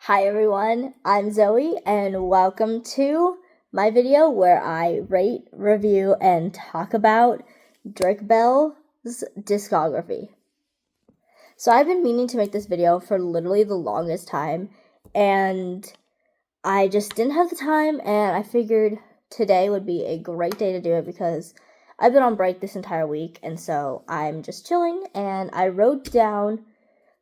Hi everyone, I'm Zoe and welcome to my video where I rate, review, and talk about Drake Bell's discography. So I've been meaning to make this video for literally the longest time and I just didn't have the time and I figured today would be a great day to do it because I've been on break this entire week and so I'm just chilling and I wrote down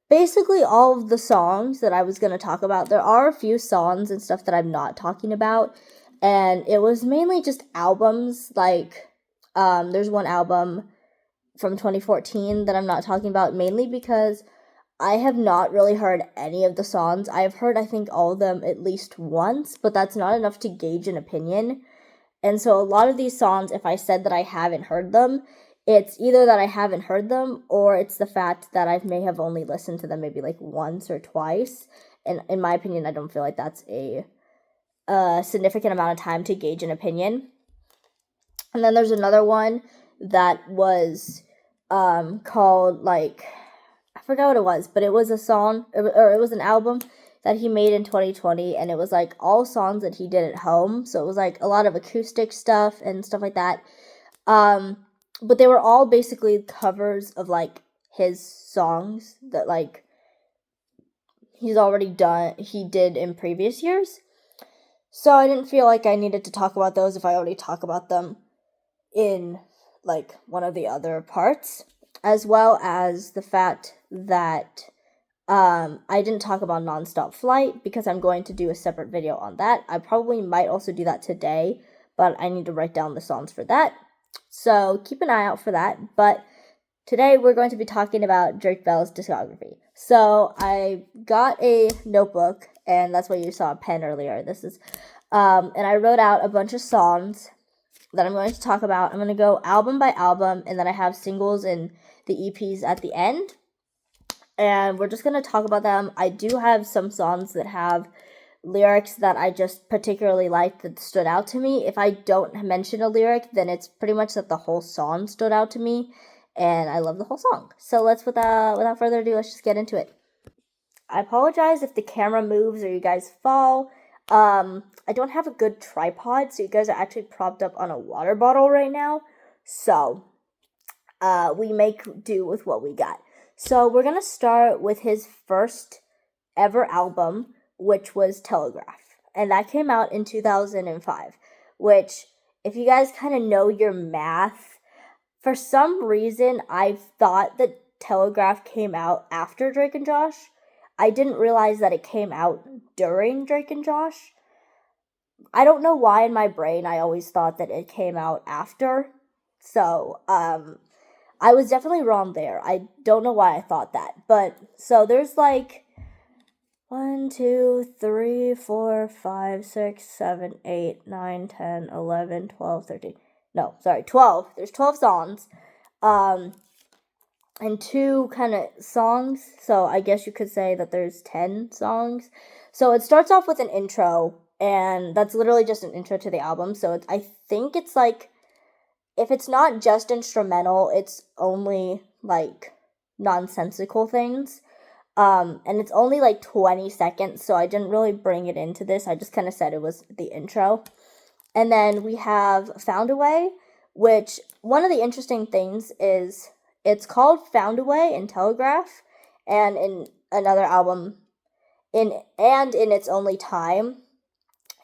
basically all of the songs that I was going to talk about. There are a few songs and stuff that I'm not talking about, and it was mainly just albums. There's one album from 2014 that I'm not talking about, mainly because I have not really heard any of the songs. I've heard, I think, all of them at least once, but that's not enough to gauge an opinion. And so a lot of these songs, if I said that I haven't heard them, it's either that I haven't heard them or it's the fact that I may have only listened to them maybe like once or twice. And in my opinion, I don't feel like that's a significant amount of time to gauge an opinion. And then there's another one that was called I forgot what it was, but it was a song or it was an album that he made in 2020 and it was like all songs that he did at home. So it was like a lot of acoustic stuff and stuff like that. But they were all basically covers of like his songs that like he did in previous years. So I didn't feel like I needed to talk about those if I already talk about them in like one of the other parts, as well as the fact that I didn't talk about Nonstop Flight because I'm going to do a separate video on that. I probably might also do that today, but I need to write down the songs for that. So keep an eye out for that. But today we're going to be talking about Drake Bell's discography. So I got a notebook, and that's why you saw a pen earlier. And I wrote out a bunch of songs that I'm going to talk about. I'm going to go album by album, and then I have singles and the EPs at the end. And we're just going to talk about them. I do have some songs that have lyrics that I just particularly liked that stood out to me. If I don't mention a lyric, then it's pretty much that the whole song stood out to me, and I love the whole song. So without further ado, let's just get into it. I apologize if the camera moves or you guys fall. I don't have a good tripod, so you guys are actually propped up on a water bottle right now. So, we make do with what we got. So we're gonna start with his first ever album, which was Telegraph. And that came out in 2005, which, if you guys kind of know your math, for some reason, I thought that Telegraph came out after Drake and Josh. I didn't realize that it came out during Drake and Josh. I don't know why in my brain I always thought that it came out after. So, I was definitely wrong there. I don't know why I thought that. But, so there's like 1, 2, 3, 4, 5, 6, 7, 8, 9, 10, 11, 12, 13. No, sorry, 12. There's 12 songs. And 2 kind of songs. So I guess you could say that there's 10 songs. So it starts off with an intro, and that's literally just an intro to the album. So I think it's like, if it's not just instrumental, it's only like nonsensical things. And it's only like 20 seconds, so I didn't really bring it into this. I just kind of said it was the intro. And then we have Found a Way, which one of the interesting things is it's called Found a Way in Telegraph, and in another album, in Its Only Time,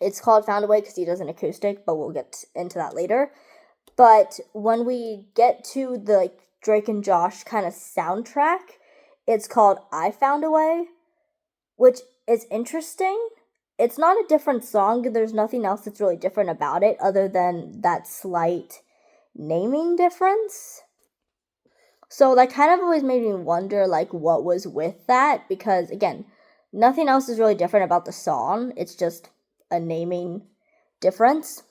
it's called Found a Way because he does an acoustic, but we'll get into that later. But when we get to the Drake and Josh kind of soundtrack, it's called I Found a Way, which is interesting. It's not a different song. There's nothing else that's really different about it other than that slight naming difference. So that kind of always made me wonder, like, what was with that? Because, again, nothing else is really different about the song. It's just a naming difference.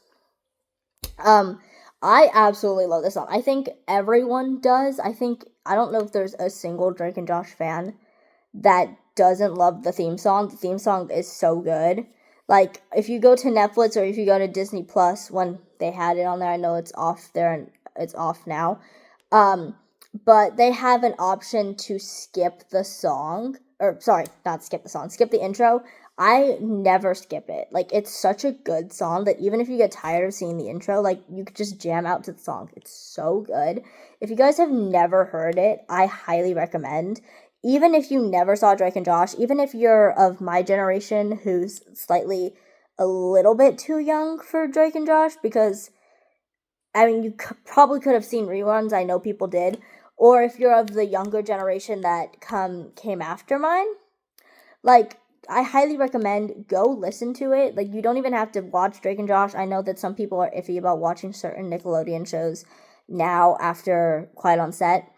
I absolutely love this song. I think everyone does. I don't know if there's a single Drake and Josh fan that doesn't love the theme song. The theme song is so good. Like, if you go to Netflix or if you go to Disney Plus, when they had it on there, I know it's off there and it's off now. But they have an option to skip the song or sorry, not skip the song, skip the intro. I never skip it. Like, it's such a good song that even if you get tired of seeing the intro, like, you could just jam out to the song. It's so good. If you guys have never heard it, I highly recommend. Even if you never saw Drake and Josh, even if you're of my generation who's slightly a little bit too young for Drake and Josh, because, I mean, you probably could have seen reruns. I know people did. Or if you're of the younger generation that came after mine, like, I highly recommend go listen to it. Like, you don't even have to watch Drake and Josh. I know that some people are iffy about watching certain Nickelodeon shows now after Quiet on Set.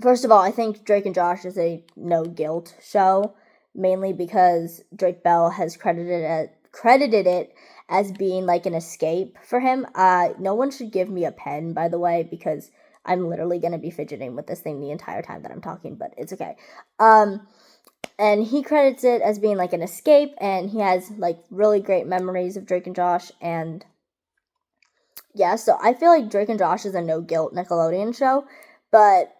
First of all, I think Drake and Josh is a no guilt show, mainly because Drake Bell has credited it as being like an escape for him. No one should give me a pen, by the way, because I'm literally gonna be fidgeting with this thing the entire time that I'm talking, but it's okay. And he credits it as being like an escape, and he has like really great memories of Drake and Josh, and yeah, so I feel like Drake and Josh is a no guilt Nickelodeon show, but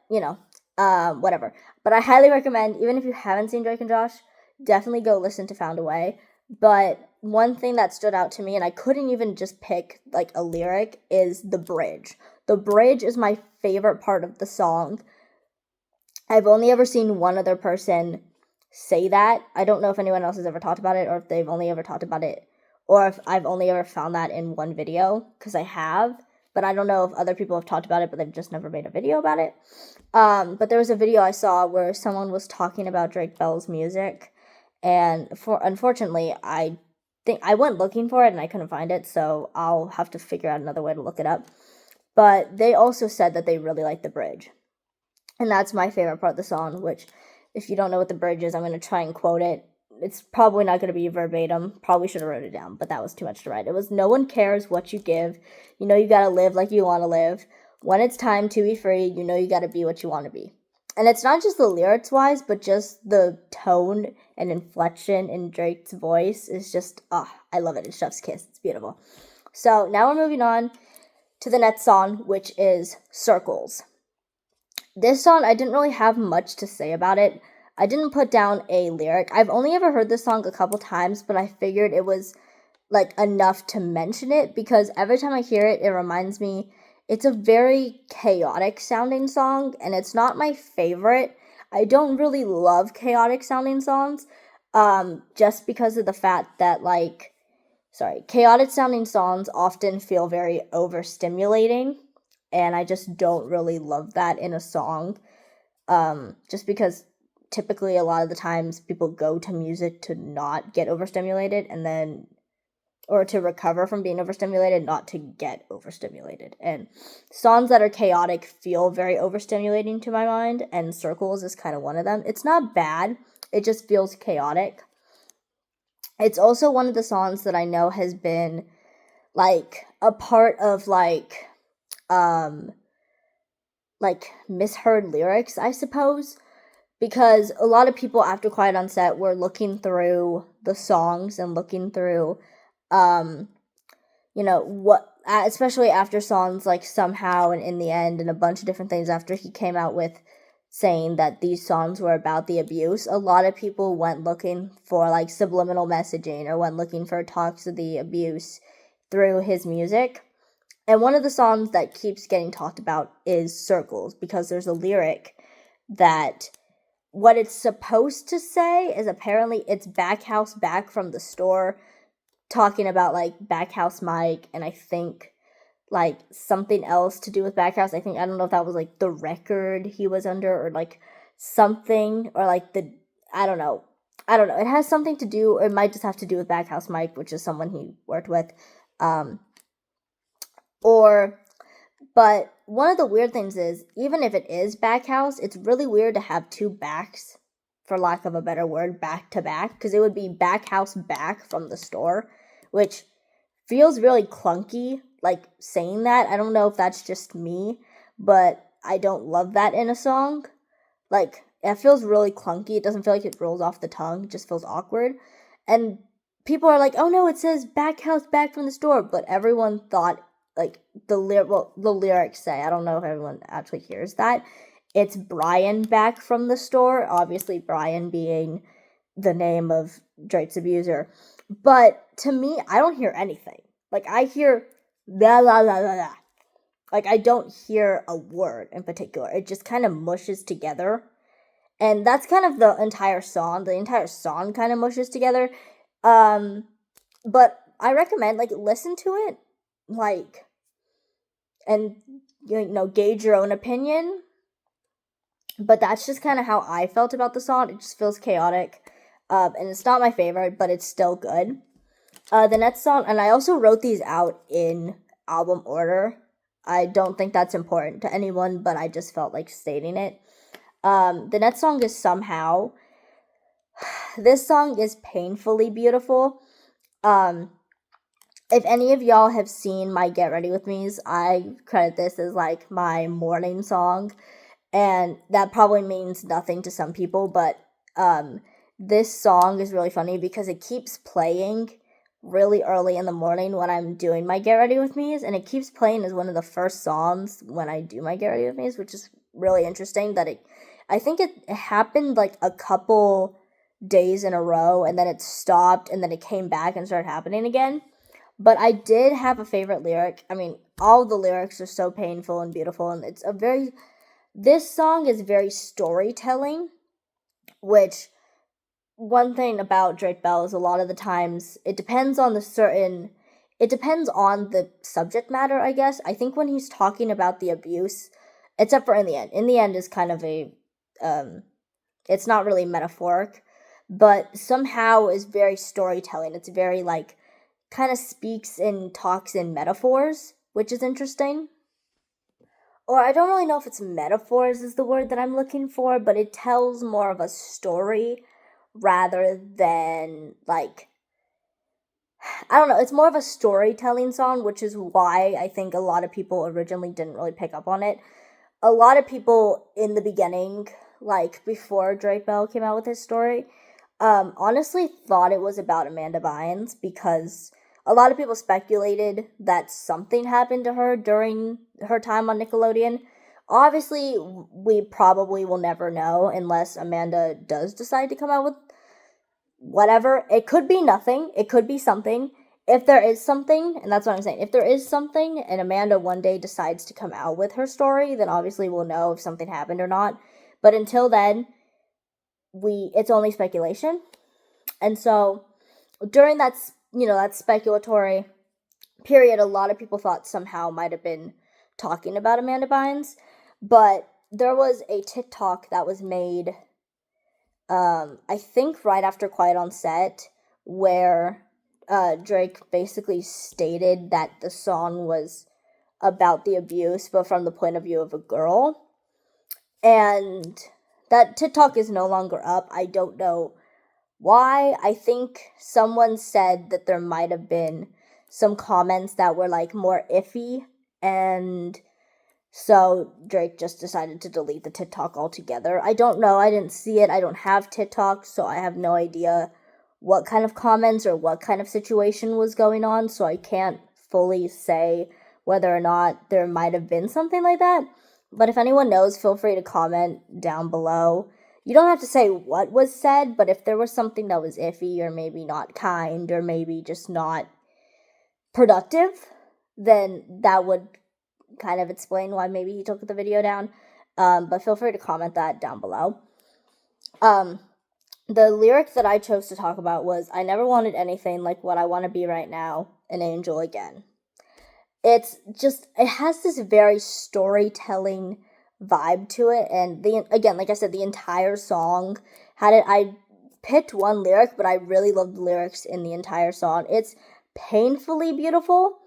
whatever. But I highly recommend, even if you haven't seen Drake and Josh, definitely go listen to Found a Way. But one thing that stood out to me, and I couldn't even just pick like a lyric, is the bridge. The bridge is my favorite part of the song. I've only ever seen one other person say that. I don't know if anyone else has ever talked about it, or if they've only ever talked about it, or if I've only ever found that in one video, because I have, but I don't know if other people have talked about it, but they've just never made a video about it. But there was a video I saw where someone was talking about Drake Bell's music, and unfortunately, I think I went looking for it and I couldn't find it, so I'll have to figure out another way to look it up. But they also said that they really liked the bridge. And that's my favorite part of the song, which, if you don't know what the bridge is, I'm going to try and quote it. It's probably not going to be verbatim. Probably should have wrote it down, but that was too much to write. It was, no one cares what you give. You know you got to live like you want to live. When it's time to be free, you know you got to be what you want to be. And it's not just the lyrics-wise, but just the tone and inflection in Drake's voice is just, I love it. It's chef's kiss. It's beautiful. So now we're moving on to the next song, which is Circles. This song, I didn't really have much to say about it. I didn't put down a lyric. I've only ever heard this song a couple times, but I figured it was like enough to mention it, because every time I hear it, it reminds me, it's a very chaotic sounding song, and it's not my favorite. I don't really love chaotic sounding songs, just because of the fact that, chaotic sounding songs often feel very overstimulating, and I just don't really love that in a song, just because typically a lot of the times people go to music to not get overstimulated, and then, or to recover from being overstimulated, not to get overstimulated. And songs that are chaotic feel very overstimulating to my mind, and Circles is kind of one of them. It's not bad, it just feels chaotic. It's also one of the songs that I know has been like a part of misheard lyrics, I suppose, because a lot of people after Quiet on Set were looking through the songs and looking through, especially after songs like Somehow and In the End and a bunch of different things, after he came out with saying that these songs were about the abuse, a lot of people went looking for like subliminal messaging, or went looking for talks of the abuse through his music. And one of the songs that keeps getting talked about is Circles, because there's a lyric that what it's supposed to say is apparently it's Backhouse back from the store, talking about like Backhouse Mike, and I think like something else to do with Backhouse. I don't know if that was like the record he was under, or like something, or like I don't know. It has something to do, or it might just have to do with Backhouse Mike, which is someone he worked with. But one of the weird things is, even if it is Backhouse, it's really weird to have two backs, for lack of a better word, back to back, because it would be Backhouse back from the store, which feels really clunky, like saying that. I don't know if that's just me, but I don't love that in a song. Like, it feels really clunky. It doesn't feel like it rolls off the tongue. It just feels awkward. And people are like, oh no, it says Backhouse back from the store, but everyone thought, like, the lyrics say, I don't know if everyone actually hears that, it's Brian back from the store, obviously Brian being the name of Drake's abuser. But to me, I don't hear anything. Like, I hear la la la la la. Like, I don't hear a word in particular. It just kind of mushes together. And that's kind of the entire song. The entire song kind of mushes together. But I recommend, like, listen to it, like, and, gauge your own opinion. But that's just kind of how I felt about the song. It just feels chaotic. And it's not my favorite, but it's still good. The next song, and I also wrote these out in album order. I don't think that's important to anyone, but I just felt like stating it. The next song is Somehow. This song is painfully beautiful. If any of y'all have seen my Get Ready With Me's, I credit this as like my morning song. And that probably means nothing to some people, but this song is really funny because it keeps playing really early in the morning when I'm doing my Get Ready With Me's, and it keeps playing as one of the first songs when I do my Get Ready With Me's, which is really interesting that I think it happened like a couple days in a row, and then it stopped, and then it came back and started happening again. But I did have a favorite lyric. I mean, all the lyrics are so painful and beautiful, and this song is very storytelling, which one thing about Drake Bell is a lot of the times it depends on the subject matter, I guess. I think when he's talking about the abuse, except for in the end is kind of a it's not really metaphoric, but somehow is very storytelling. It's very like kind of speaks and talks in metaphors, which is interesting. Or I don't really know if it's metaphors is the word that I'm looking for, but it tells more of a story rather than like I don't know, it's more of a storytelling song, which is why I think a lot of people originally didn't really pick up on it. A lot of people in the beginning, like before Drake Bell came out with his story, honestly thought it was about Amanda Bynes because a lot of people speculated that something happened to her during her time on Nickelodeon. Obviously, we probably will never know unless Amanda does decide to come out with whatever. It could be nothing. It could be something. If there is something, and that's what I'm saying, if there is something and Amanda one day decides to come out with her story, then obviously we'll know if something happened or not. But until then, it's only speculation. And so during that speculatory period, a lot of people thought somehow might have been talking about Amanda Bynes, but there was a TikTok that was made I think right after Quiet on Set, where Drake basically stated that the song was about the abuse, but from the point of view of a girl. And that TikTok is no longer up. I don't know why. I think someone said that there might have been some comments that were like more iffy, and so Drake just decided to delete the TikTok altogether. I don't know. I didn't see it. I don't have TikTok, so I have no idea what kind of comments or what kind of situation was going on, so I can't fully say whether or not there might have been something like that. But if anyone knows, feel free to comment down below. You don't have to say what was said, but if there was something that was iffy or maybe not kind or maybe just not productive, then that would kind of explain why maybe he took the video down. But feel free to comment that down below. The lyric that I chose to talk about was, "I never wanted anything like what I want to be right now, an angel again." It has this very storytelling vibe to it, and again, like I said, the entire song had it. I picked one lyric, but I really love the lyrics in the entire song. It's painfully beautiful.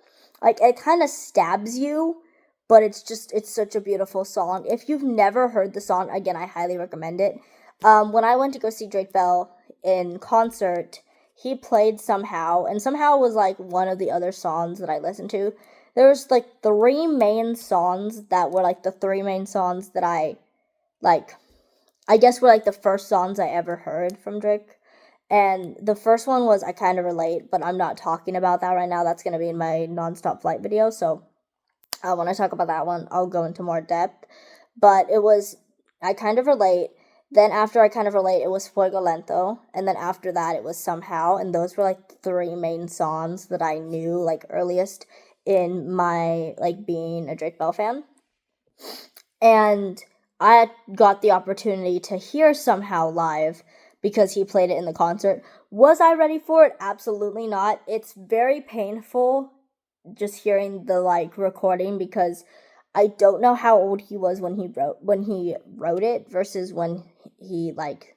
Like, it kind of stabs you, but it's such a beautiful song. If you've never heard the song, again, I highly recommend it. When I went to go see Drake Bell in concert, he played Somehow, and Somehow was like one of the other songs that I listened to. There was like three main songs that were like the three main songs that I guess were like the first songs I ever heard from Drake. And the first one was I Kind of Relate, but I'm not talking about that right now. That's going to be in my nonstop flight video, so when I talk about that one, I'll go into more depth. But it was I Kind of Relate. Then after I Kind of Relate, it was Fuego Lento. And then after that, it was Somehow. And those were like the three main songs that I knew like earliest in my like being a Drake Bell fan. And I got the opportunity to hear Somehow live because he played it in the concert. Was I ready for it? Absolutely not. It's very painful just hearing the like recording because I don't know how old he was when he wrote it versus when he like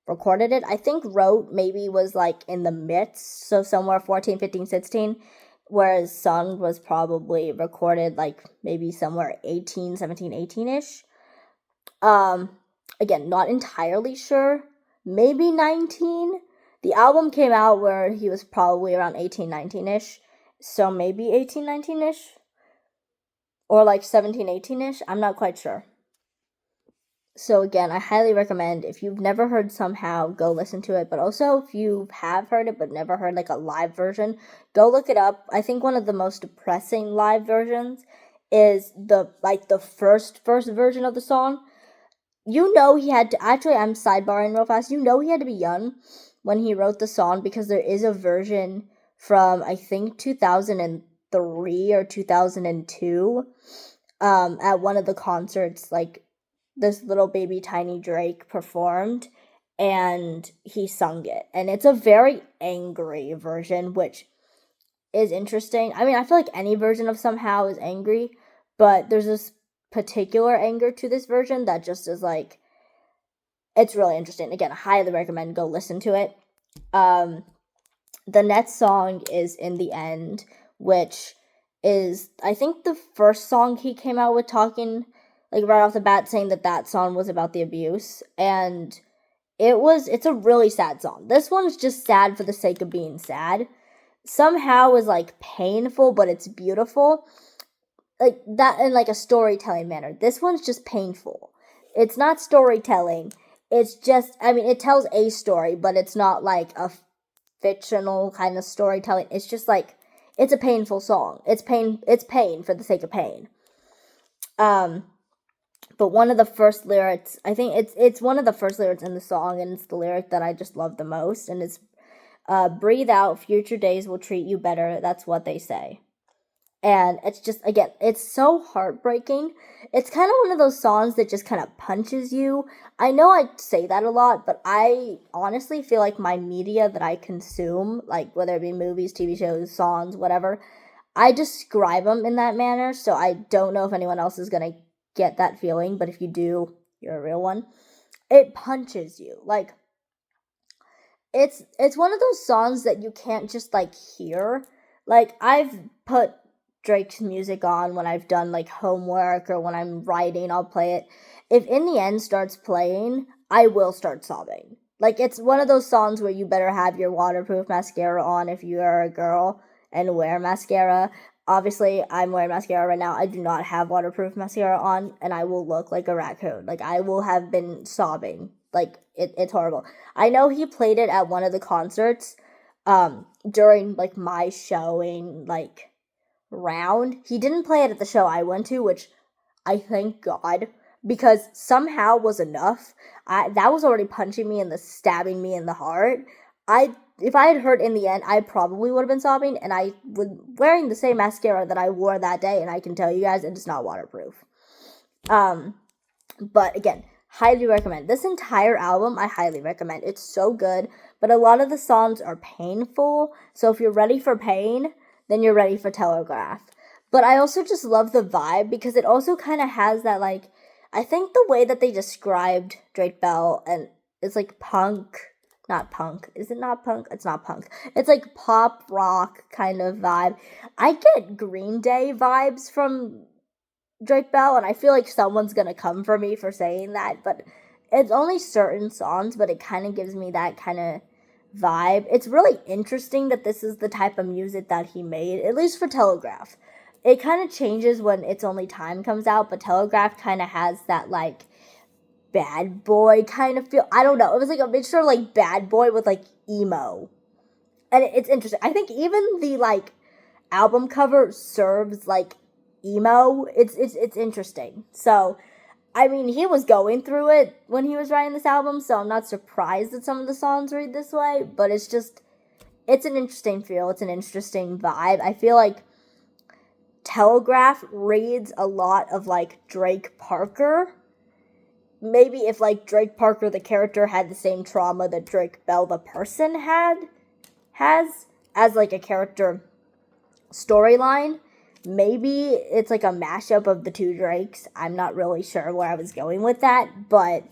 recorded it. I think wrote maybe was like in the midst, so somewhere 14, 15, 16, whereas sung was probably recorded like maybe somewhere 18, 17, 18ish. Um Again, not entirely sure. Maybe 19. The album came out where he was probably around 18, 19ish. So maybe 18, 19ish or like 17, 18ish. I'm not quite sure. So again, I highly recommend if you've never heard Somehow, go listen to it. But also if you have heard it but never heard like a live version, go look it up. I think one of the most depressing live versions is the first version of the song. You know he had to actually I'm sidebarring real fast. You know he had to be young when he wrote the song because there is a version from I think 2003 or 2002 at one of the concerts like this little baby tiny Drake performed and he sung it. And it's a very angry version, which is interesting. I mean, I feel like any version of Somehow is angry, but there's this particular anger to this version that just is like, it's really interesting. Again, I highly recommend go listen to it. The next song is In the End, which is, I think, the first song he came out with talking, like, right off the bat, saying that song was about the abuse. And it's a really sad song. This one's just sad for the sake of being sad. Somehow is, like, painful, but it's beautiful. Like, that in, like, a storytelling manner. This one's just painful. It's not storytelling. It's just, I mean, it tells a story, but it's not, like, a fictional kind of storytelling. It's just like it's a painful song. It's pain for the sake of pain. But one of the first lyrics, I think it's one of the first lyrics in the song, and it's the lyric that I just love the most, and it's breathe out, future days will treat you better, that's what they say. And it's just, again, it's so heartbreaking. It's kind of one of those songs that just kind of punches you. I know I say that a lot, but I honestly feel like my media that I consume, like whether it be movies, TV shows, songs, whatever, I describe them in that manner. So I don't know if anyone else is going to get that feeling, but if you do, you're a real one. It punches you. Like, it's one of those songs that you can't just like hear. Like, I've put Drake's music on when I've done like homework or when I'm writing, I'll play it. If In the End starts playing, I will start sobbing. Like, it's one of those songs where you better have your waterproof mascara on if you are a girl and wear mascara. Obviously, I'm wearing mascara right now. I do not have waterproof mascara on, and I will look like a raccoon. Like, I will have been sobbing. Like, it's horrible. I know he played it at one of the concerts during like my showing like round. He didn't play it at the show I went to, which I thank God, because Somehow was enough. That was already punching me in the stabbing me in the heart. If I had heard In the End, I probably would have been sobbing, and I was wearing the same mascara that I wore that day, and I can tell you guys it is not waterproof. But again, highly recommend. This entire album, I highly recommend. It's so good, but a lot of the songs are painful, so if you're ready for pain, then you're ready for Telegraph. But I also just love the vibe because it also kind of has that, like, I think the way that they described Drake Bell, and it's like punk, not punk. Is it not punk? It's not punk. It's like pop rock kind of vibe. I get Green Day vibes from Drake Bell, and I feel like someone's gonna come for me for saying that, but it's only certain songs, but it kind of gives me that kind of vibe. It's really interesting that this is the type of music that he made, at least for Telegraph. It kind of changes when It's Only Time comes out, but Telegraph kind of has that, like, bad boy kind of feel. I don't know. It was like a mixture of, like, bad boy with, like, emo. And it's interesting. I think even the, like, album cover serves, like, emo. It's interesting. So I mean, he was going through it when he was writing this album, so I'm not surprised that some of the songs read this way, but it's an interesting feel. It's an interesting vibe. I feel like Telegraph reads a lot of, like, Drake Parker. Maybe if, like, Drake Parker, the character, had the same trauma that Drake Bell, the person, has, as, like, a character storyline. Maybe it's, like, a mashup of the two Drakes. I'm not really sure where I was going with that, but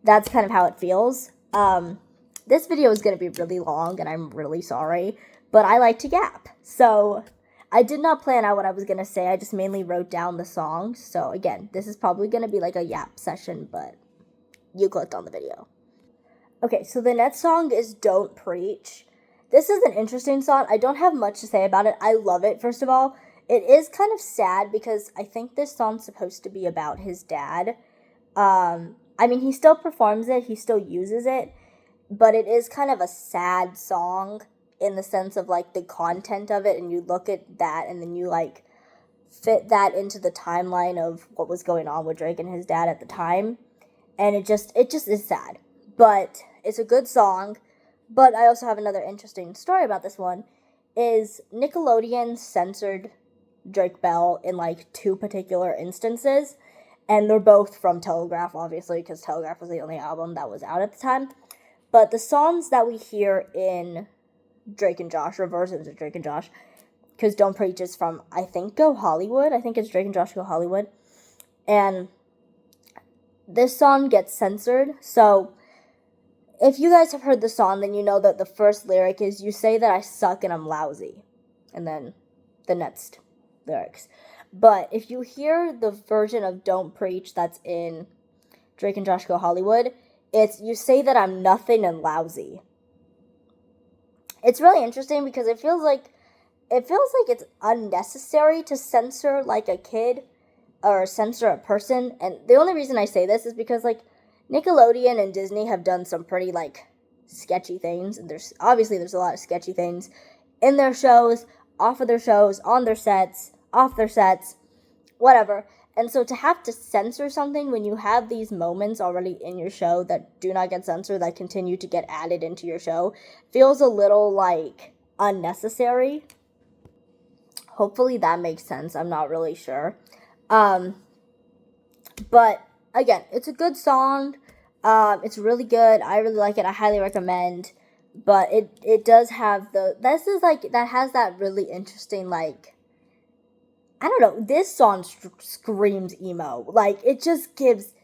that's kind of how it feels. This video is going to be really long, and I'm really sorry, but I like to yap. So I did not plan out what I was going to say. I just mainly wrote down the songs. So again, this is probably going to be like a yap session, but you clicked on the video. Okay, so the next song is Don't Preach. This is an interesting song. I don't have much to say about it. I love it, first of all. It is kind of sad because I think this song's supposed to be about his dad. I mean, he still performs it. He still uses it. But it is kind of a sad song in the sense of, like, the content of it, and you look at that and then you, like, fit that into the timeline of what was going on with Drake and his dad at the time, and it just is sad. But it's a good song. But I also have another interesting story about this one, is Nickelodeon censored Drake Bell in, like, 2 particular instances, and they're both from Telegraph, obviously, because Telegraph was the only album that was out at the time. But the songs that we hear in Drake and Josh, or versions of Drake and Josh, because Don't Preach is from, I think, Go Hollywood. I think it's Drake and Josh Go Hollywood. And this song gets censored. So if you guys have heard the song, then you know that the first lyric is, "You say that I suck and I'm lousy." And then the next lyrics. But if you hear the version of Don't Preach that's in Drake and Josh Go Hollywood, it's, "You say that I'm nothing and lousy." It's really interesting because it feels like it's unnecessary to censor, like, a kid or censor a person. And the only reason I say this is because, like, Nickelodeon and Disney have done some pretty, like, sketchy things, and there's a lot of sketchy things in their shows, off of their shows, on their sets, off their sets, whatever. And so to have to censor something when you have these moments already in your show that do not get censored, that continue to get added into your show, feels a little, like, unnecessary. Hopefully that makes sense. I'm not really sure. But again, it's a good song. It's really good. I really like it. I highly recommend. But it does have that has that really interesting, like, I don't know, this song screams emo. Like, it just gives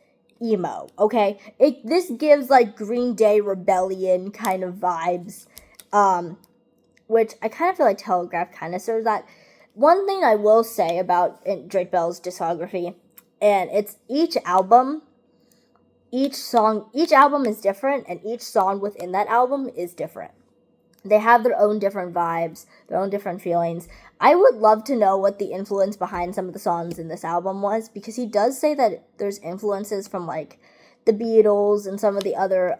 emo, okay? This gives, like, Green Day Rebellion kind of vibes, which I kind of feel like Telegraph kind of serves that. One thing I will say about Drake Bell's discography, and it's each album is different, and each song within that album is different. They have their own different vibes, their own different feelings. I would love to know what the influence behind some of the songs in this album was, because he does say that there's influences from, like, the Beatles and some of the other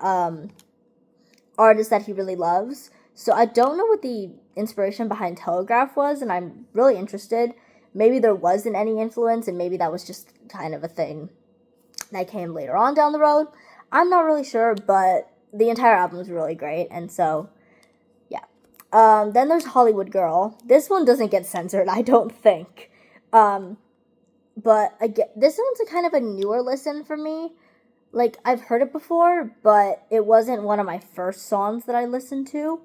artists that he really loves. So I don't know what the inspiration behind Telegraph was, and I'm really interested. Maybe there wasn't any influence, and maybe that was just kind of a thing that came later on down the road. I'm not really sure, but the entire album is really great, and so then there's Hollywood Girl. This one doesn't get censored, I don't think. But again, this one's a kind of a newer listen for me. Like, I've heard it before, but it wasn't one of my first songs that I listened to.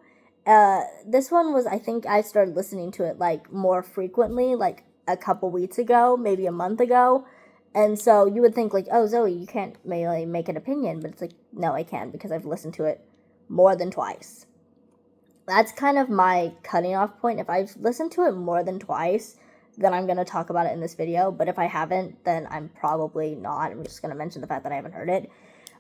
This one was, I think I started listening to it, like, more frequently, like, a couple weeks ago, maybe a month ago. And so you would think, like, oh, Zoe, you can't really make an opinion. But it's like, no, I can, because I've listened to it more than twice. That's kind of my cutting off point. If I've listened to it more than twice, then I'm going to talk about it in this video. But if I haven't, then I'm probably not. I'm just going to mention the fact that I haven't heard it.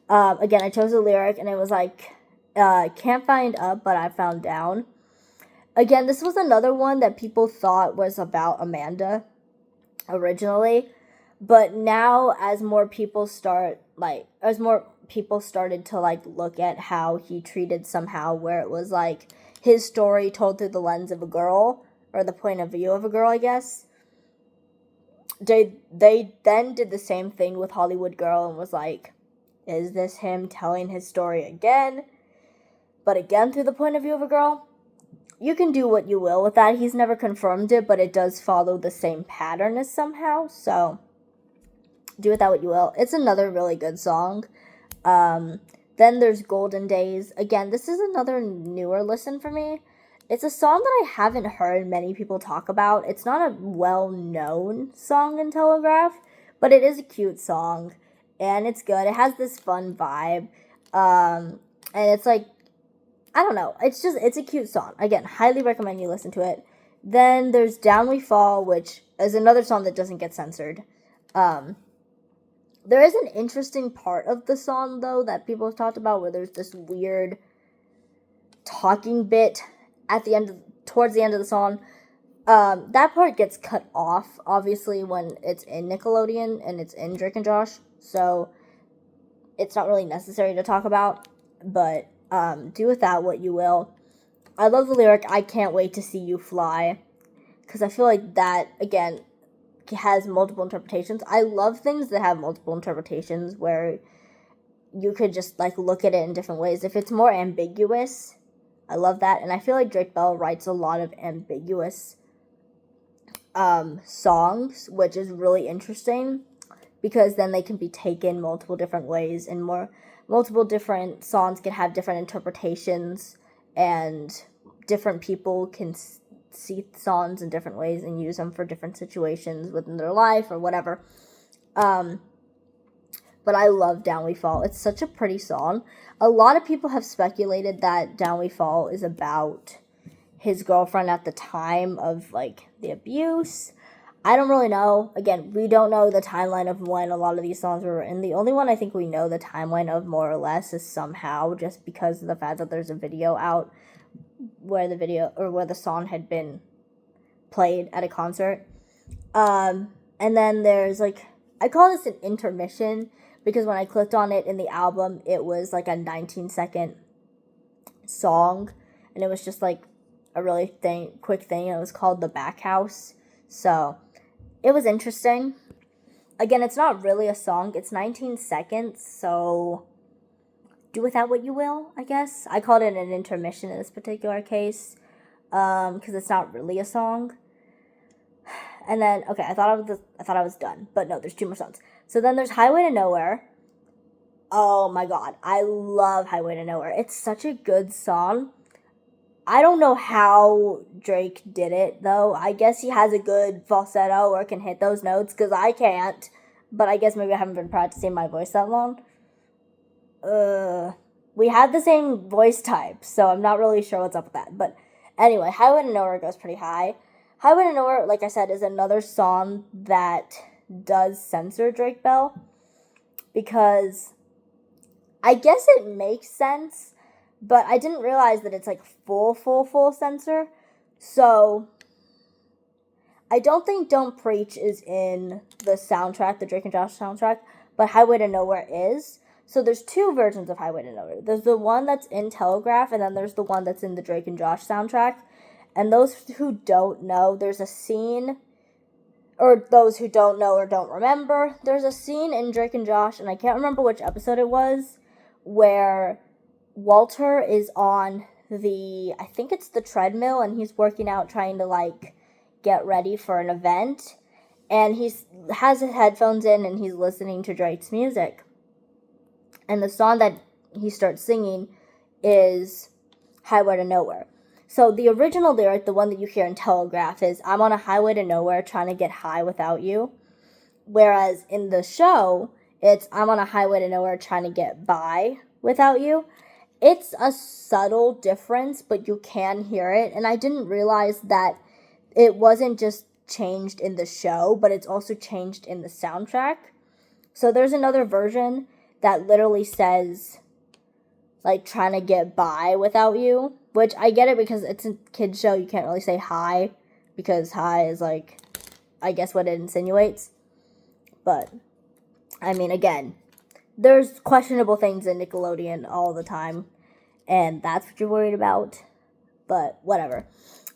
Again, I chose a lyric, and it was like, can't find up, but I found down. Again, this was another one that people thought was about Amanda originally. But now, as more people started to, like, look at how he treated somehow, where it was, like, his story told through the lens of a girl, or the point of view of a girl, I guess. they then did the same thing with Hollywood Girl and was like, is this him telling his story again? But again, through the point of view of a girl? You can do what you will with that. He's never confirmed it, but it does follow the same pattern as somehow. So, do with that what you will. It's another really good song. Then there's Golden Days. Again, this is another newer listen for me. It's a song that I haven't heard many people talk about. It's not a well-known song in Telegraph, but it is a cute song, and it's good. It has this fun vibe, and it's like, I don't know. It's a cute song. Again, highly recommend you listen to it. Then there's Down We Fall, which is another song that doesn't get censored. There is an interesting part of the song, though, that people have talked about, where there's this weird talking bit at the end, towards the end of the song. That part gets cut off, obviously, when it's in Nickelodeon and it's in Drake and Josh, so it's not really necessary to talk about, but do with that what you will. I love the lyric, I can't wait to see you fly, because I feel like that, again, has multiple interpretations. I love things that have multiple interpretations, where you could just, like, look at it in different ways. If it's more ambiguous, I love that, and I feel like Drake Bell writes a lot of ambiguous songs, which is really interesting, because then they can be taken multiple different ways, and multiple different songs can have different interpretations, and different people can see songs in different ways and use them for different situations within their life or whatever. But I love Down We Fall. It's such a pretty song. A lot of people have speculated that Down We Fall is about his girlfriend at the time of, like, the abuse. I don't really know. Again, we don't know the timeline of when a lot of these songs were written. The only one I think we know the timeline of, more or less, is Somehow, just because of the fact that there's a video out where the song had been played at a concert. And then there's, like, I call this an intermission, because when I clicked on it in the album, it was like a 19-second song, and it was just like a really quick thing. It was called The Back House. So it was interesting. Again, it's not really a song. It's 19 seconds, so do with that what you will, I guess. I called it an intermission in this particular case, because it's not really a song. And then, okay, I thought I was done, but no, there's 2 more songs. So then there's Highway to Nowhere. Oh my god, I love Highway to Nowhere. It's such a good song. I don't know how Drake did it, though. I guess he has a good falsetto or can hit those notes, because I can't. But I guess maybe I haven't been practicing my voice that long. We had the same voice type, so I'm not really sure what's up with that. But anyway, Highway to Nowhere goes pretty high. Highway to Nowhere, like I said, is another song that does censor Drake Bell, because I guess it makes sense, but I didn't realize that it's like full censor. So I don't think Don't Preach is in the soundtrack, the Drake and Josh soundtrack, but Highway to Nowhere is. So there's 2 versions of Highway to Nowhere. There's the one that's in Telegraph, and then there's the one that's in the Drake and Josh soundtrack. And those who don't know, there's a scene, or those who don't know or don't remember, there's a scene in Drake and Josh, and I can't remember which episode it was, where Walter is on I think it's the treadmill, and he's working out, trying to, like, get ready for an event, and he has his headphones in, and he's listening to Drake's music. And the song that he starts singing is Highway to Nowhere. So the original lyric, the one that you hear in Telegraph, is, I'm on a highway to nowhere trying to get high without you. Whereas in the show, it's, I'm on a highway to nowhere trying to get by without you. It's a subtle difference, but you can hear it. And I didn't realize that it wasn't just changed in the show, but it's also changed in the soundtrack. So there's another version that literally says, like, trying to get by without you, which I get it, because it's a kid's show. You can't really say hi, because hi is, like, I guess what it insinuates. But, I mean, again, there's questionable things in Nickelodeon all the time, and that's what you're worried about. But whatever.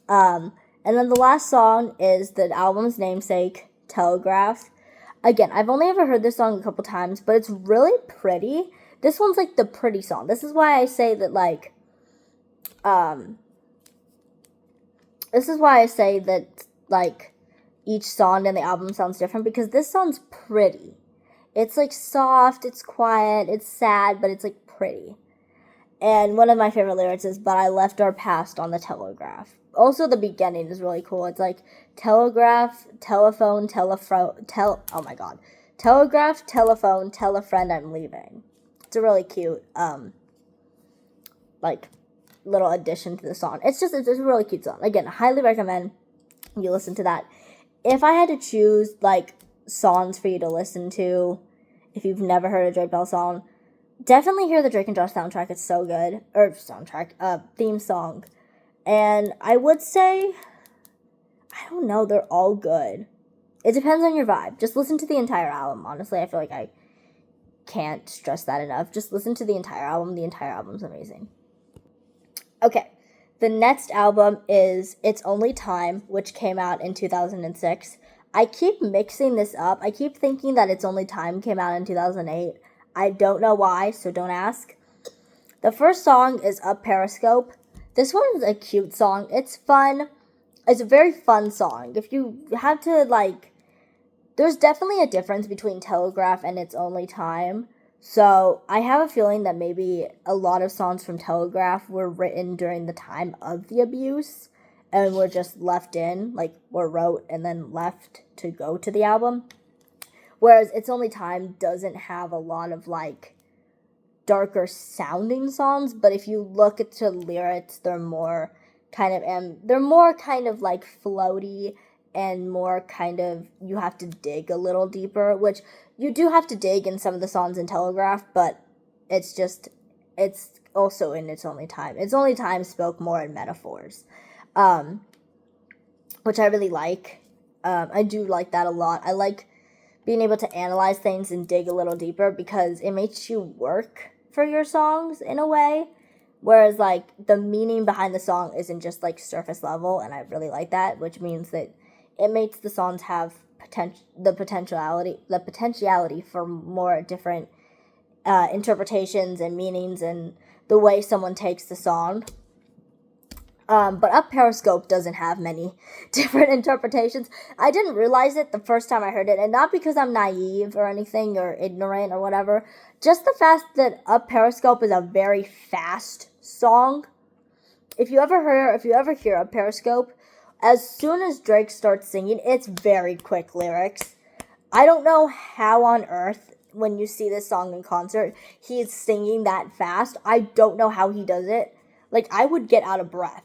And then the last song is the album's namesake, Telegraph. Again, I've only ever heard this song a couple times, but it's really pretty. This one's like the pretty song. This is why I say that each song in the album sounds different, because this song's pretty. It's like soft, it's quiet, it's sad, but it's like pretty. And one of my favorite lyrics is, "But I left our past on the telegraph." Also, the beginning is really cool. It's like, telegraph, telephone, oh my god. Telegraph, telephone, tell a friend I'm leaving. It's a really cute, little addition to the song. It's a really cute song. Again, highly recommend you listen to that. If I had to choose, songs for you to listen to, if you've never heard a Drake Bell song, definitely hear the Drake and Josh soundtrack. It's so good. Or theme song. And I would say, I don't know, they're all good. It depends on your vibe. Just listen to the entire album. Honestly, I feel like I can't stress that enough. Just listen to the entire album. The entire album's amazing. Okay, the next album is It's Only Time, which came out in 2006. I keep mixing this up. I keep thinking that It's Only Time came out in 2008. I don't know why, so don't ask. The first song is Up Periscope. This one is a cute song. It's fun. It's a very fun song. If you have to, there's definitely a difference between Telegraph and It's Only Time. So I have a feeling that maybe a lot of songs from Telegraph were written during the time of the abuse and were just left in, were wrote and then left to go to the album. Whereas It's Only Time doesn't have a lot of, darker sounding songs, but if you look at the lyrics, they're more kind of floaty and more kind of, you have to dig a little deeper, which you do have to dig in some of the songs in Telegraph, but it's also in It's Only Time. It's Only Time spoke more in metaphors, which I really like. I do like that a lot. I like being able to analyze things and dig a little deeper, because it makes you work for your songs in a way, whereas the meaning behind the song isn't just surface level, and I really like that, which means that it makes the songs have the potentiality for more different interpretations and meanings and the way someone takes the song. But Up Periscope doesn't have many different interpretations. I didn't realize it the first time I heard it, and not because I'm naive or anything or ignorant or whatever. Just the fact that Up Periscope is a very fast song. If you ever hear Up Periscope, as soon as Drake starts singing, it's very quick lyrics. I don't know how on earth, when you see this song in concert, he's singing that fast. I don't know how he does it. I would get out of breath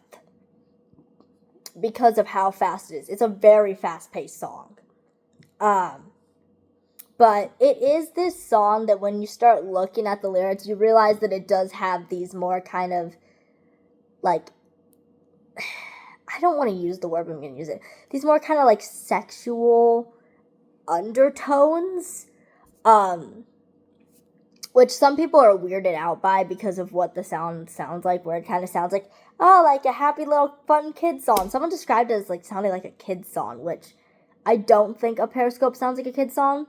because of how fast it is. It's a very fast-paced song. But it is this song that when you start looking at the lyrics, you realize that it does have these more kind of, I don't want to use the word, but I'm going to use it. These more kind of, sexual undertones, which some people are weirded out by because of what the sound sounds like, where it kind of sounds like, like a happy little fun kid song. Someone described it as sounding like a kid song, which I don't think Up Periscope sounds like a kid song,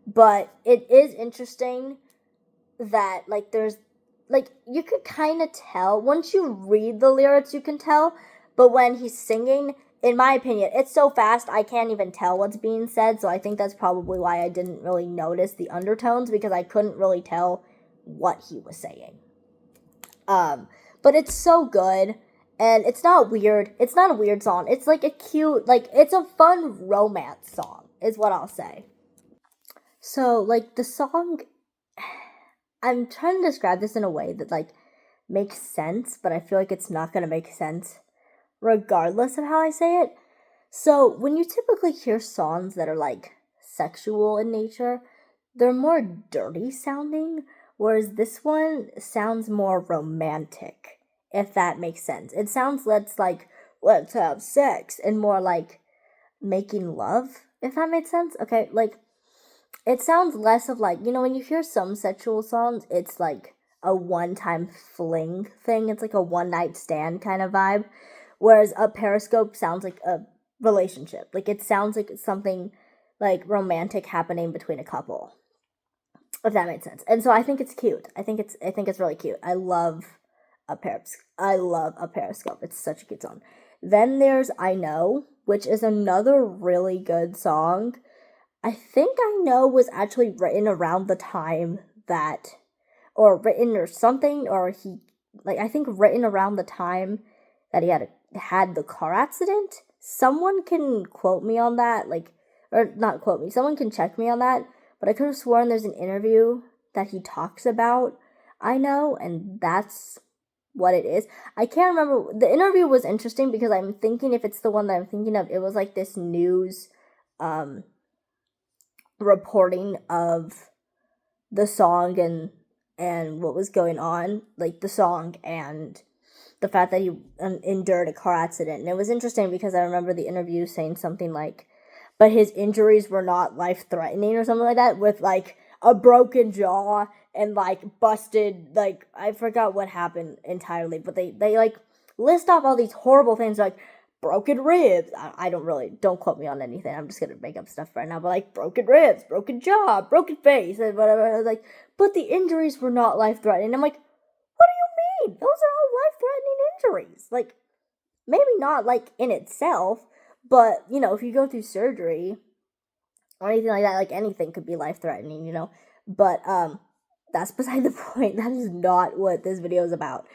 but it is interesting that there's you could kind of tell once you read the lyrics, you can tell, but when he's singing, in my opinion, it's so fast I can't even tell what's being said, so I think that's probably why I didn't really notice the undertones, because I couldn't really tell what he was saying. But it's so good, and it's not weird. It's not a weird song. It's a cute, it's a fun romance song, is what I'll say. So, the song, I'm trying to describe this in a way that, makes sense, but I feel like it's not going to make sense regardless of how I say it. So, when you typically hear songs that are, sexual in nature, they're more dirty sounding, whereas this one sounds more romantic, if that makes sense. It sounds less let's have sex, and more making love, if that makes sense. Okay, it sounds less of when you hear some sexual songs, it's a one-time fling thing. It's a one-night stand kind of vibe. Whereas Up Periscope sounds like a relationship. It sounds like it's something like romantic happening between a couple, if that makes sense. And so I think it's cute. I think it's really cute. I love a Periscope. It's such a cute song. Then there's I Know, which is another really good song. I think I Know was actually written around the time that, or written or something, or he, like, I think written around the time that he had the car accident. Someone can quote me on that, like, or not quote me, someone can check me on that, but I could have sworn there's an interview that he talks about I Know, and that's what it is. I can't remember. The interview was interesting because I'm thinking if it's the one that I'm thinking of, it was like this news reporting of the song and what was going on, like the song and the fact that he endured a car accident. And it was interesting because I remember the interview saying something like, but his injuries were not life-threatening or something like that, with like a broken jaw and like busted, like, I forgot what happened entirely, but they like list off all these horrible things, like broken ribs. I don't quote me on anything. I'm just gonna make up stuff right now, but like broken ribs, broken jaw, broken face, and whatever. Like, but the injuries were not life-threatening. I'm like, what do you mean? Those are all life-threatening injuries. Like, maybe not like in itself, but you know, if you go through surgery or anything like that, like anything could be life-threatening, you know. But that's beside the point. That is not what this video is about.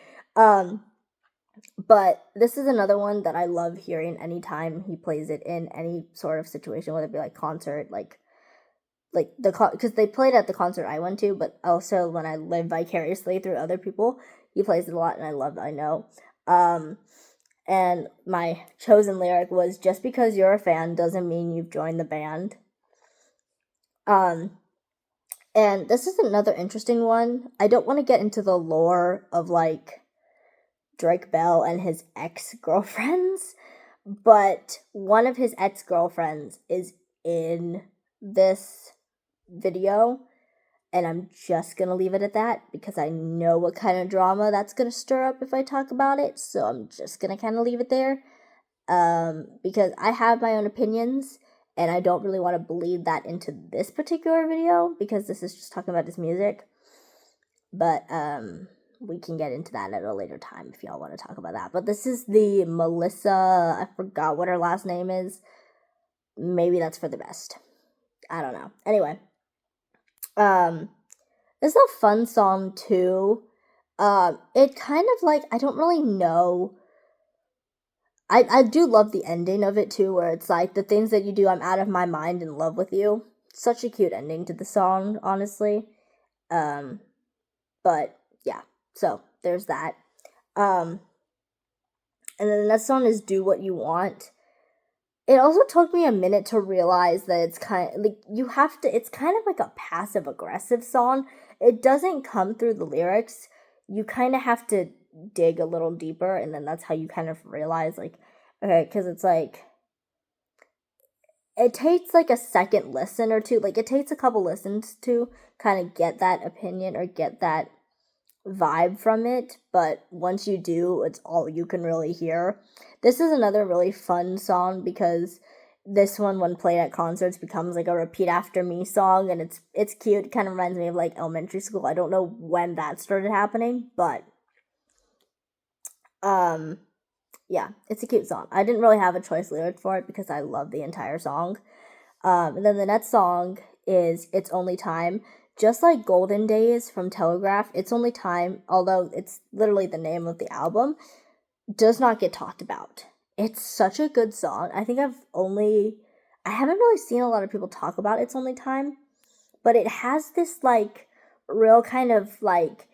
But this is another one that I love hearing anytime he plays it in any sort of situation, whether it be like concert, like because they played at the concert I went to, but also when I live vicariously through other people, he plays it a lot, and I love I Know. And my chosen lyric was, just because you're a fan doesn't mean you've joined the band. And this is another interesting one. I don't want to get into the lore of like Drake Bell and his ex-girlfriends, but one of his ex-girlfriends is in this video, and I'm just gonna leave it at that because I know what kind of drama that's gonna stir up if I talk about it, so I'm just gonna kind of leave it there, because I have my own opinions, and I don't really want to bleed that into this particular video because this is just talking about his music, but we can get into that at a later time if y'all want to talk about that. But this is the Melissa, I forgot what her last name is. Maybe that's for the best. I don't know. Anyway, this is a fun song too. It kind of like, I don't really know. I do love the ending of it too, where it's like, the things that you do, I'm out of my mind in love with you. Such a cute ending to the song, honestly. But yeah. So, there's that. And then the next song is Do What You Want. It also took me a minute to realize that it's kind of, like, it's kind of like a passive-aggressive song. It doesn't come through the lyrics. You kind of have to dig a little deeper, and then that's how you kind of realize, like, okay, because it's like, it takes like a second listen or two, like, it takes a couple listens to kind of get that opinion or get that vibe from it, but once you do, it's all you can really hear. This is another really fun song because this one, when played at concerts, becomes like a repeat after me song, and it's cute. It kind of reminds me of like elementary school. I don't know when that started happening, but yeah, it's a cute song. I didn't really have a choice lyric for it because I love the entire song. And then the next song is It's Only Time. Just like Golden Days from Telegraph, It's Only Time, although it's literally the name of the album, does not get talked about. It's such a good song. I think I haven't really seen a lot of people talk about It's Only Time, but it has this like real kind of like,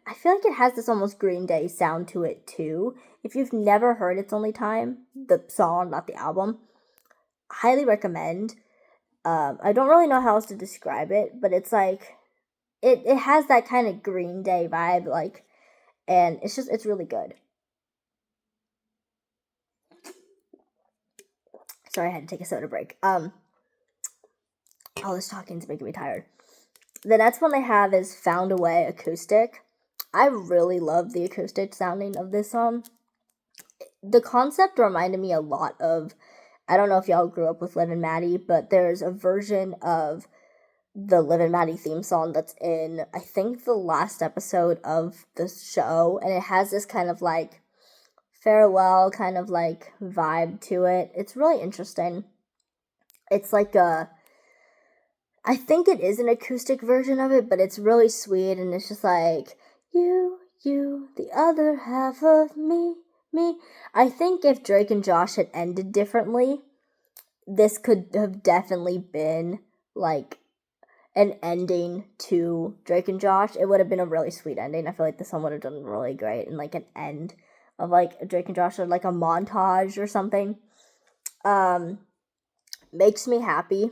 I feel like it has this almost Green Day sound to it too. If you've never heard It's Only Time, the song, not the album, highly recommend. I don't really know how else to describe it, but it's like, it has that kind of Green Day vibe, like, and it's really good. Sorry, I had to take a soda break. All this talking is making me tired. The next one they have is Found a Way acoustic. I really love the acoustic sounding of this song. The concept reminded me a lot of I don't know if y'all grew up with Liv and Maddie, but there's a version of the Liv and Maddie theme song that's in, I think, the last episode of the show, and it has this kind of like farewell kind of like vibe to it. It's really interesting. It's like I think it is an acoustic version of it, but it's really sweet, and it's just like, you, the other half of me. I think if Drake and Josh had ended differently, this could have definitely been like an ending to Drake and Josh. It would have been a really sweet ending. I feel like this one would have done really great, and like an end of like Drake and Josh, or like a montage or something. Makes Me Happy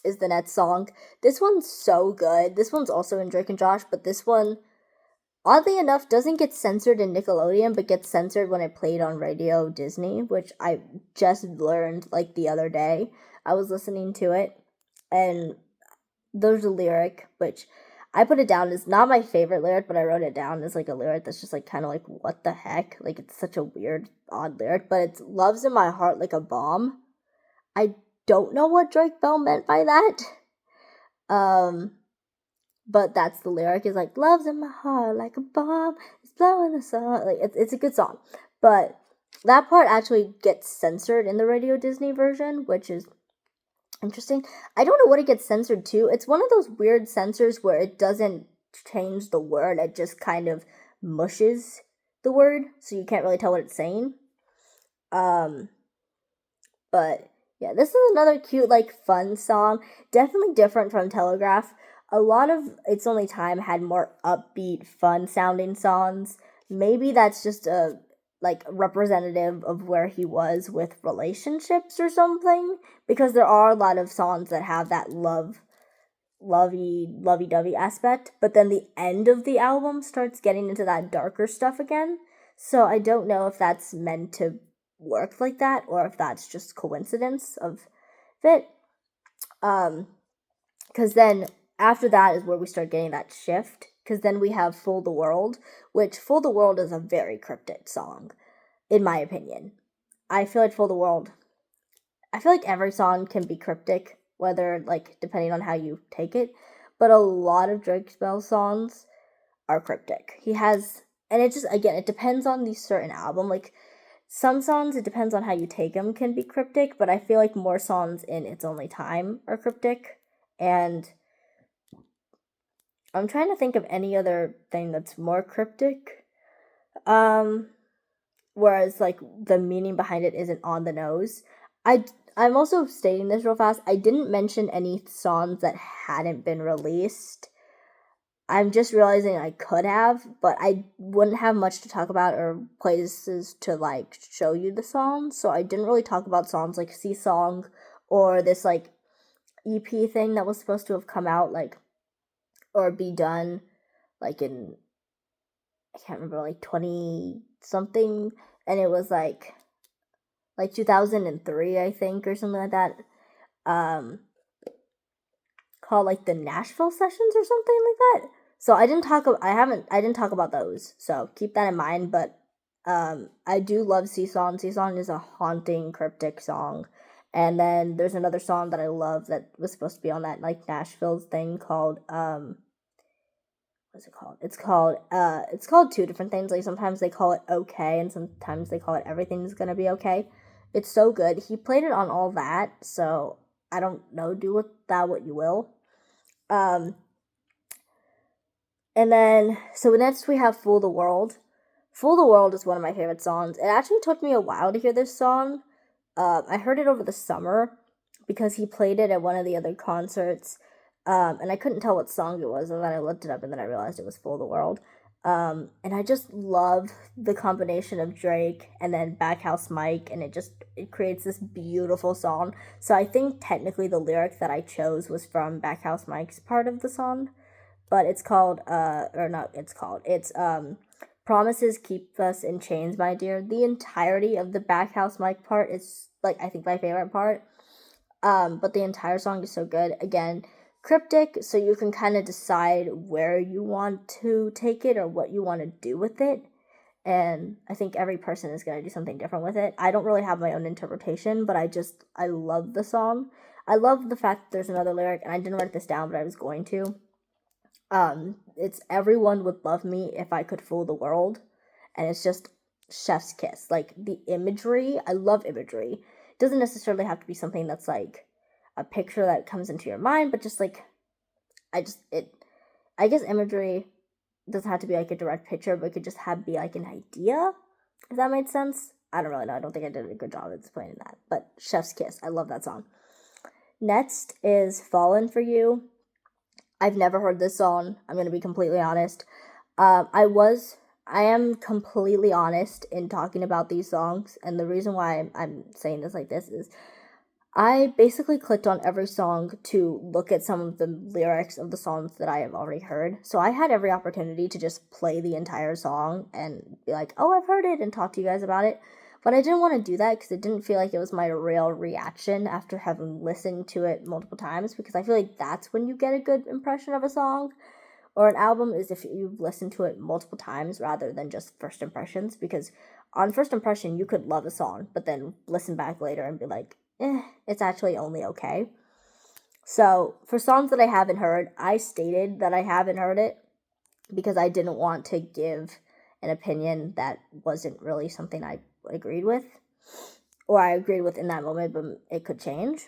is the next song. This one's so good. This one's also in Drake and Josh, but this one, oddly enough, doesn't get censored in Nickelodeon, but gets censored when it played on Radio Disney, which I just learned like the other day. I was listening to it, and there's a lyric, which I put it down as not my favorite lyric, but I wrote it down as like a lyric that's just like kind of like, what the heck? Like, it's such a weird, odd lyric, but it's "Love's in my heart like a bomb." I don't know what Drake Bell meant by that. But that's the lyric, is like, "Love's in my heart like a bomb, it's blowing us up." Like, it's a good song. But that part actually gets censored in the Radio Disney version, which is interesting. I don't know what it gets censored to. It's one of those weird censors where it doesn't change the word, it just kind of mushes the word, so you can't really tell what it's saying. But yeah, this is another cute, like, fun song. Definitely different from Telegraph. A lot of It's Only Time had more upbeat, fun sounding songs. Maybe that's just a like representative of where he was with relationships or something, because there are a lot of songs that have that lovey-dovey aspect, but then the end of the album starts getting into that darker stuff again. So I don't know if that's meant to work like that, or if that's just coincidence of it. Because then after that is where we start getting that shift, because then we have Fool the World, which Fool the World is a very cryptic song, in my opinion. I feel like every song can be cryptic, whether, like, depending on how you take it, but a lot of Drake Bell songs are cryptic. He has, and it just, again, it depends on the certain album. Like, some songs, it depends on how you take them, can be cryptic, but I feel like more songs in It's Only Time are cryptic, and I'm trying to think of any other thing that's more cryptic. Whereas, like, the meaning behind it isn't on the nose. I'm also stating this real fast. I didn't mention any songs that hadn't been released. I'm just realizing I could have, but I wouldn't have much to talk about or places to, like, show you the songs, so I didn't really talk about songs like Sea Song or this, like, EP thing that was supposed to have come out, like, or be done, like, in, I can't remember, like, 20-something, and it was, like 2003, I think, or something like that, called, like, the Nashville Sessions or something like that. So I didn't talk about those, so keep that in mind, but I do love Sea Song. Sea Song is a haunting, cryptic song. And then there's another song that I love that was supposed to be on that, like, Nashville thing called, what's it called? It's called two different things. Like, sometimes they call it Okay, and sometimes they call it Everything's Gonna Be Okay. It's so good. He played it on all that, so I don't know, do with that what you will. And then, so next we have Fool the World. Fool the World is one of my favorite songs. It actually took me a while to hear this song. I heard it over the summer because he played it at one of the other concerts. And I couldn't tell what song it was, and then I looked it up, and then I realized it was Fool the World. And I just love the combination of Drake and then Backhouse Mike, and it creates this beautiful song. So I think technically the lyric that I chose was from Backhouse Mike's part of the song, but it's Promises Keep Us in Chains, My Dear. The entirety of the Backhouse Mike part is, like, I think my favorite part. But the entire song is so good. Again, cryptic, so you can kind of decide where you want to take it or what you want to do with it. and I think every person is going to do something different with it. I don't really have my own interpretation, but I love the song. I love the fact that there's another lyric, and I didn't write this down, but I was going to. It's everyone would love me if I could fool the world, and it's just chef's kiss. Like, the imagery, I love imagery. It doesn't necessarily have to be something that's like a picture that comes into your mind, but just like, I guess imagery doesn't have to be like a direct picture, but it could just be like an idea, if that made sense. I don't really know. I don't think I did a good job of explaining that. But Chef's Kiss, I love that song. Next is Fallen for You. I've never heard this song. I'm going to be completely honest. I am completely honest in talking about these songs, and the reason why I'm saying this like this is I basically clicked on every song to look at some of the lyrics of the songs that I have already heard. So I had every opportunity to just play the entire song and be like, oh, I've heard it, and talk to you guys about it. But I didn't want to do that because it didn't feel like it was my real reaction after having listened to it multiple times, because I feel like that's when you get a good impression of a song or an album, is if you've listened to it multiple times rather than just first impressions. Because on first impression, you could love a song, but then listen back later and be like, it's actually only okay. So for songs that I haven't heard, I stated that I haven't heard it because I didn't want to give an opinion that wasn't really something I agreed with, or I agreed with in that moment, but it could change.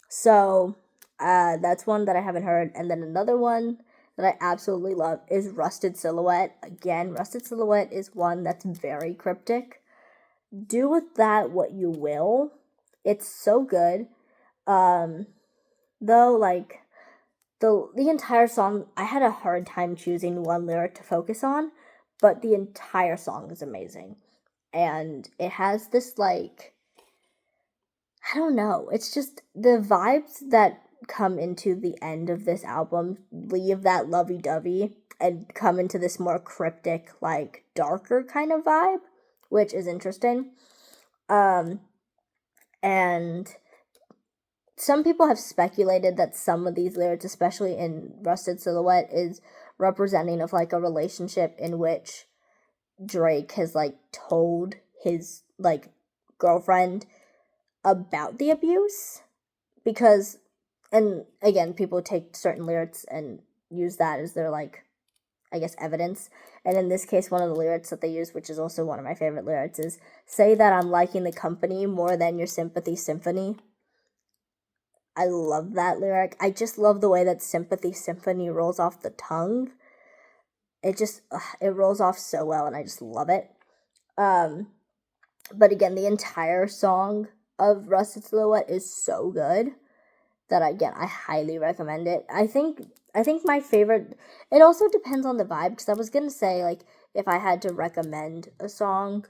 So that's one that I haven't heard. And then another one that I absolutely love is Rusted Silhouette. Again, Rusted Silhouette is one that's very cryptic. Do with that what you will. It's so good. Though, like, the entire song, I had a hard time choosing one lyric to focus on, but the entire song is amazing. And it has this, like, I don't know, it's just the vibes that come into the end of this album leave that lovey-dovey and come into this more cryptic, like, darker kind of vibe, which is interesting. And some people have speculated that some of these lyrics, especially in Rusted Silhouette, is representing of like a relationship in which Drake has like told his like girlfriend about the abuse. Because, and again, people take certain lyrics and use that as their like, I guess, evidence. And in this case, one of the lyrics that they use, which is also one of my favorite lyrics, is "Say that I'm liking the company more than your sympathy symphony." I love that lyric. I just love the way that sympathy symphony rolls off the tongue. It just, it rolls off so well, and I just love it. But again, the entire song of Rusted Silhouette is so good that, again, I highly recommend it. I think my favorite, it also depends on the vibe, because I was going to say, like, if I had to recommend a song,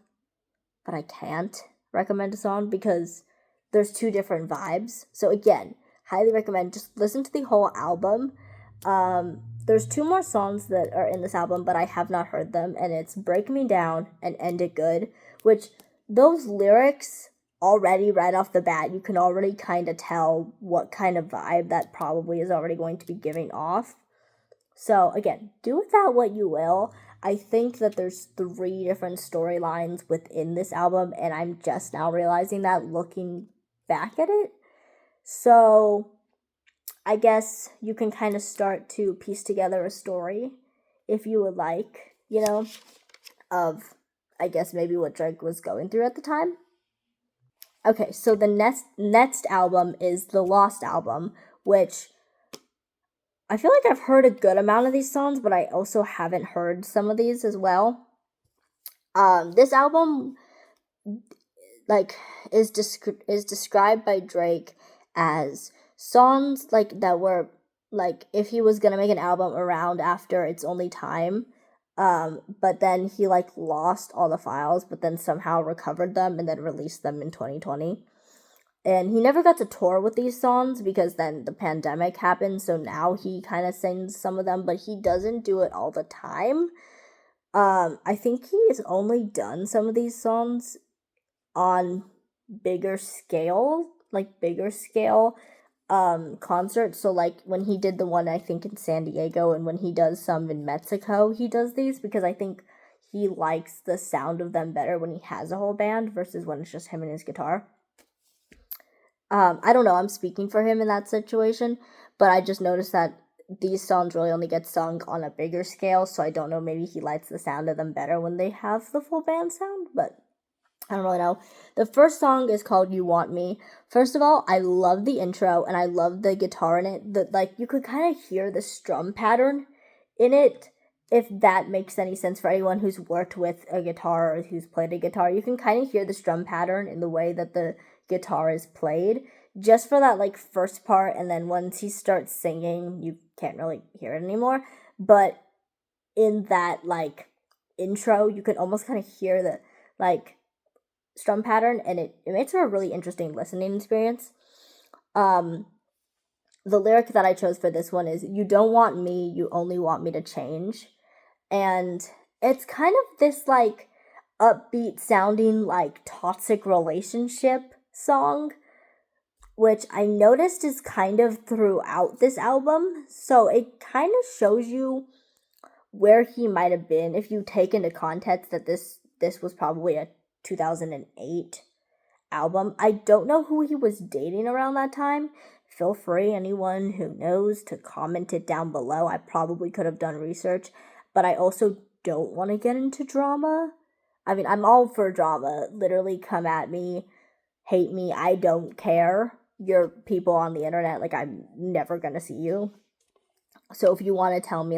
but I can't recommend a song because there's two different vibes. So again, highly recommend, just listen to the whole album. There's two more songs that are in this album, but I have not heard them, and it's Break Me Down and End It Good, which those lyrics already right off the bat, you can already kind of tell what kind of vibe that probably is already going to be giving off. So again, do with that what you will. I think that there's 3 different storylines within this album, and I'm just now realizing that looking back at it. So I guess you can kind of start to piece together a story, if you would like, of, I guess, maybe what Drake was going through at the time. Okay, so the next album is the Lost album, which I feel like I've heard a good amount of these songs, but I also haven't heard some of these as well. This album, like, is described by Drake as songs like that were like if he was gonna make an album around after its only time, but then he like lost all the files, but then somehow recovered them and then released them in 2020. And he never got to tour with these songs because then the pandemic happened, so now he kind of sings some of them, but he doesn't do it all the time. I think he's only done some of these songs on bigger scale concerts. So like when he did the one I think in San Diego, and when he does some in Mexico, he does these because I think he likes the sound of them better when he has a whole band versus when it's just him and his guitar. I don't know, I'm speaking for him in that situation, but I just noticed that these songs really only get sung on a bigger scale, so I don't know, maybe he likes the sound of them better when they have the full band sound, but I don't really know. The first song is called You Want Me. First of all, I love the intro, and I love the guitar in it. You could kind of hear the strum pattern in it, if that makes any sense for anyone who's worked with a guitar or who's played a guitar. You can kind of hear the strum pattern in the way that the guitar is played, just for that, first part, and then once he starts singing, you can't really hear it anymore. But in that, intro, you can almost kind of hear the, strum pattern, and it makes for a really interesting listening experience. The lyric that I chose for this one is, "You don't want me, you only want me to change." And it's kind of this, upbeat sounding, toxic relationship song, which I noticed is kind of throughout this album. So it kind of shows you where he might have been if you take into context that this was probably a 2008 album. I don't know who he was dating around that time. Feel free, anyone who knows, to comment it down below. I probably could have done research, but I also don't want to get into drama. I mean, I'm all for drama. Literally, come at me, hate me, I don't care. You're people on the internet, I'm never gonna see you. So if you want to tell me,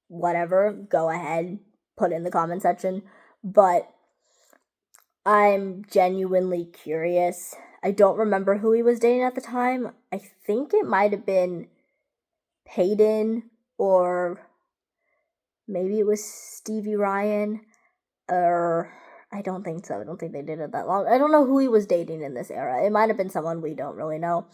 whatever, go ahead, put it in the comment section. But I'm genuinely curious. I don't remember who he was dating at the time. I think it might have been Peyton, or maybe it was Stevie Ryan, or I don't think so. I don't think they did it that long. I don't know who he was dating in this era. It might have been someone we don't really know.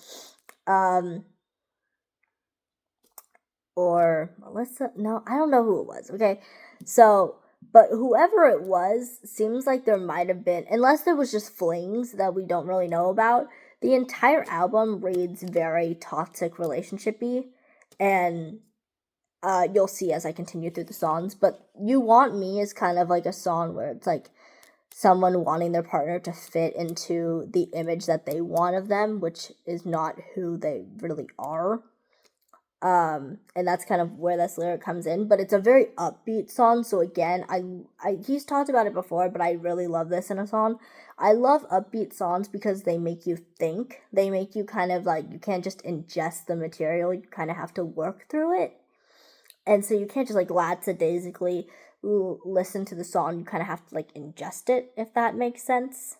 Or Melissa. No, I don't know who it was. Okay. So, but whoever it was, seems like there might have been, unless there was just flings that we don't really know about, the entire album reads very toxic relationship-y, and you'll see as I continue through the songs. But You Want Me is kind of like a song where it's someone wanting their partner to fit into the image that they want of them, which is not who they really are. And that's kind of where this lyric comes in, but it's a very upbeat song. So again, he's talked about it before, but I really love this in a song. I love upbeat songs because they make you think. They make you kind of you can't just ingest the material. You kind of have to work through it, and so you can't just lackadaisically listen to the song. You kind of have to ingest it, if that makes sense.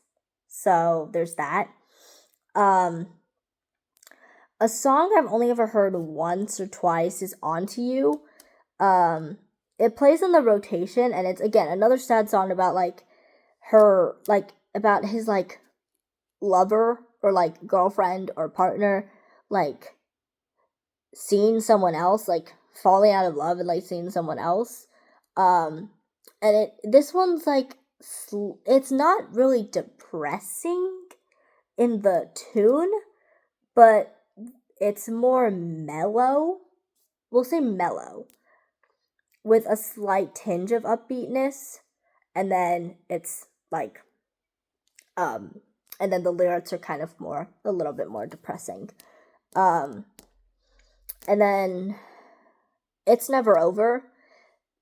So there's that. A song I've only ever heard once or twice is Onto You. It plays in the rotation, and it's, again, another sad song about, her, about his, lover, or, girlfriend or partner, seeing someone else, falling out of love and, seeing someone else. And this one's, it's not really depressing in the tune, but it's more mellow. We'll say mellow, with a slight tinge of upbeatness, and then it's and then the lyrics are kind of a little bit more depressing. And then It's Never Over.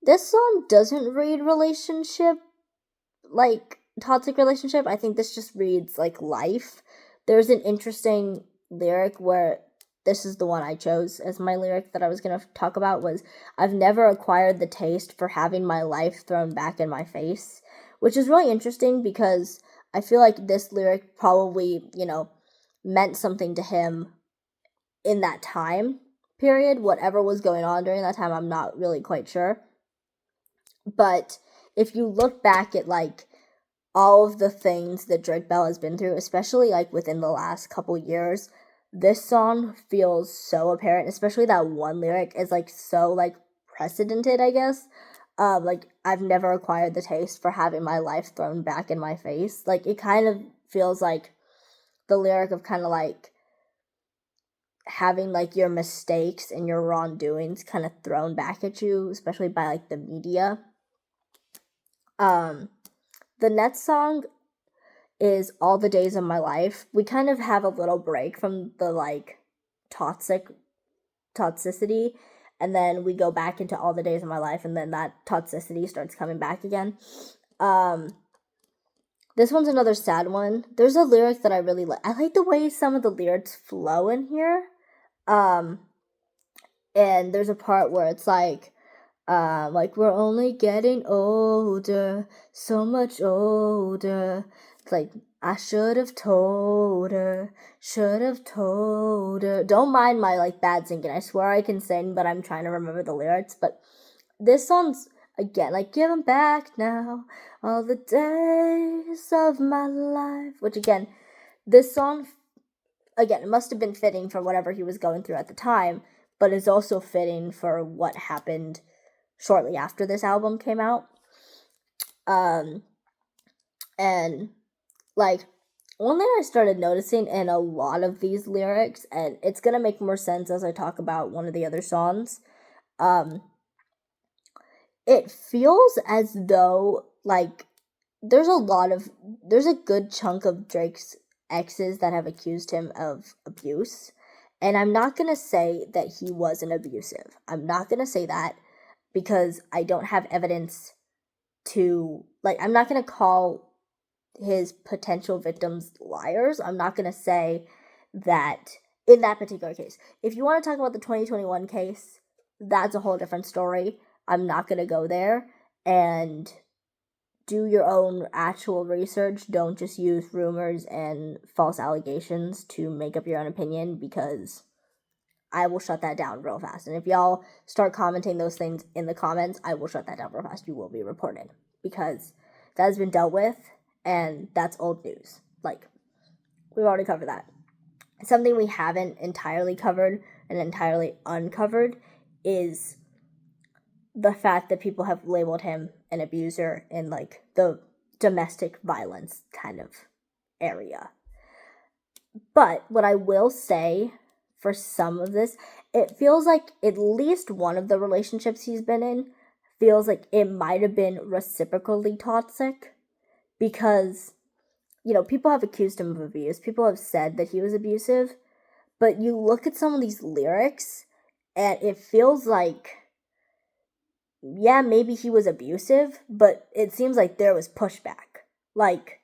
This song doesn't read relationship, toxic relationship. I think this just reads life. There's an interesting lyric where, this is the one I chose as my lyric that I was going to talk about, was, "I've never acquired the taste for having my life thrown back in my face," which is really interesting because I feel like this lyric probably, meant something to him in that time period. Whatever was going on during that time, I'm not really quite sure. But if you look back at all of the things that Drake Bell has been through, especially within the last couple years, this song feels so apparent, especially that one lyric is so precedented, I guess. I've never acquired the taste for having my life thrown back in my face. It kind of feels like the lyric of kind of having your mistakes and your wrongdoings kind of thrown back at you, especially by the media. The next song is All the Days of My Life. We kind of have a little break from the, like, toxicity, and then we go back into All the Days of My Life, and then that toxicity starts coming back again. This one's another sad one. There's a lyric that I really like. I like the way some of the lyrics flow in here. And there's a part where it's like we're only getting older, so much older. It's like, I should have told her. Don't mind my, like, bad singing. I swear I can sing, but I'm trying to remember the lyrics. But this song's, again, like, give 'em back now, all the days of my life. Which, again, this song, again, it must have been fitting for whatever he was going through at the time, but it's also fitting for what happened shortly after this album came out. And, like, one thing I started noticing in a lot of these lyrics, and it's gonna make more sense as I talk about one of the other songs, it feels as though, like, there's a good chunk of Drake's exes that have accused him of abuse. And I'm not gonna say that he wasn't abusive. I'm not gonna say that because I don't have evidence to, like, I'm not gonna call his potential victims liars. I'm not gonna say that in that particular case. If you want to talk about the 2021 case, that's a whole different story. I'm not gonna go there, and do your own actual research. Don't just use rumors and false allegations to make up your own opinion, because I will shut that down real fast. And if y'all start commenting those things in the comments, I will shut that down real fast. You will be reported, because that has been dealt with, and that's old news. Like, we've already covered that. Something we haven't entirely covered and entirely uncovered is the fact that people have labeled him an abuser in, like, the domestic violence kind of area. But what I will say for some of this, it feels like at least one of the relationships he's been in feels like it might have been reciprocally toxic, because, you know, people have accused him of abuse. People have said that he was abusive, but you look at some of these lyrics and it feels like, yeah, maybe he was abusive, but it seems like there was pushback. Like,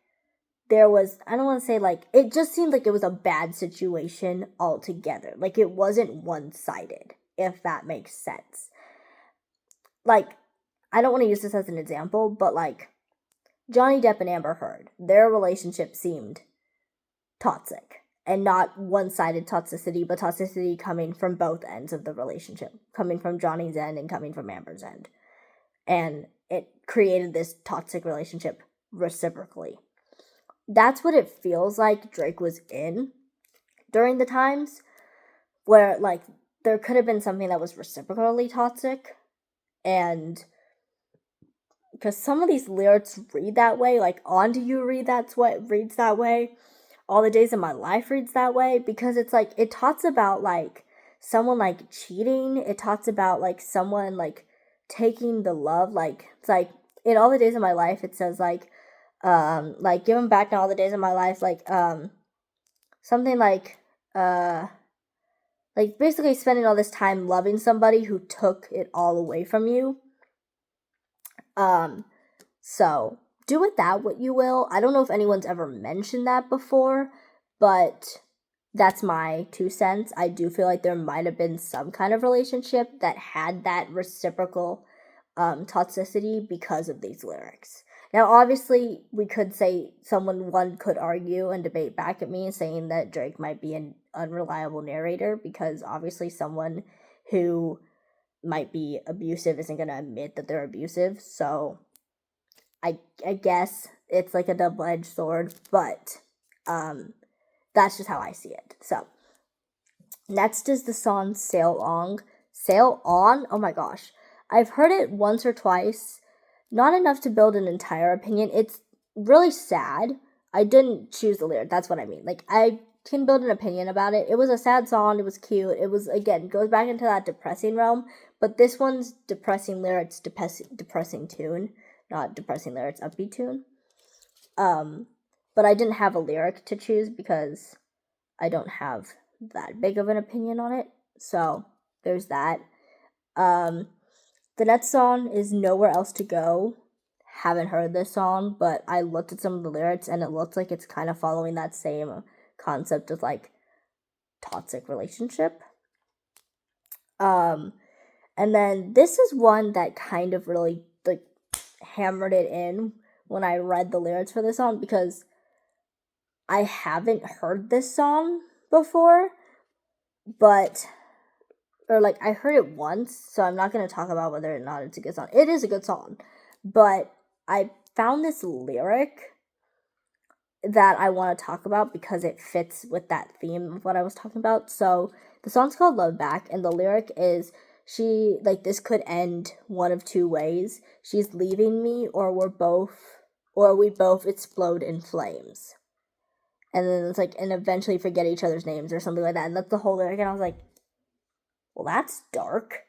there was, I don't want to say, like, it just seemed like it was a bad situation altogether. Like, it wasn't one-sided, if that makes sense. Like, I don't want to use this as an example, but, like, Johnny Depp and Amber Heard, their relationship seemed toxic. And not one-sided toxicity, but toxicity coming from both ends of the relationship. Coming from Johnny's end and coming from Amber's end. And it created this toxic relationship reciprocally. That's what it feels like Drake was in during the times where, like, there could have been something that was reciprocally toxic. And because some of these lyrics read that way, like, On To You reads that way. All the Days of My Life reads that way, because it's like, it talks about, like, someone, like, cheating. It talks about, like, someone, like, taking the love, like, it's like, in All the Days of My Life, it says, like, give him back now all the days of my life, like, something like, basically spending all this time loving somebody who took it all away from you. So do with that what you will. I don't know if anyone's ever mentioned that before, but that's my 2 cents. I do feel like there might have been some kind of relationship that had that reciprocal toxicity because of these lyrics. Now, obviously, we could say one could argue and debate back at me saying that Drake might be an unreliable narrator, because obviously someone who might be abusive isn't going to admit that they're abusive. So I guess it's like a double-edged sword, but that's just how I see it. So next is the song Sail On. Sail On? Oh my gosh. I've heard it once or twice. Not enough to build an entire opinion. It's really sad. I didn't choose the lyric. That's what I mean. Like, I can build an opinion about it. It was a sad song. It was cute. It was, again, goes back into that depressing realm. But this one's depressing lyrics, depressing tune. not depressing lyrics, upbeat tune. But I didn't have a lyric to choose because I don't have that big of an opinion on it. So there's that. The next song is Nowhere Else to Go. Haven't heard this song, but I looked at some of the lyrics and it looks like it's kind of following that same concept of like toxic relationship. And then this is one that kind of really like hammered it in when I read the lyrics for this song, because I haven't heard this song before, but I heard it once, so I'm not going to talk about whether or not it's a good song. It is a good song, but I found this lyric that I want to talk about because it fits with that theme of what I was talking about. So the song's called Love Back, and the lyric is, this could end one of two ways. She's leaving me, or we both explode in flames. And then it's like, and eventually forget each other's names or something like that. And that's the whole lyric. And I was like, well, that's dark.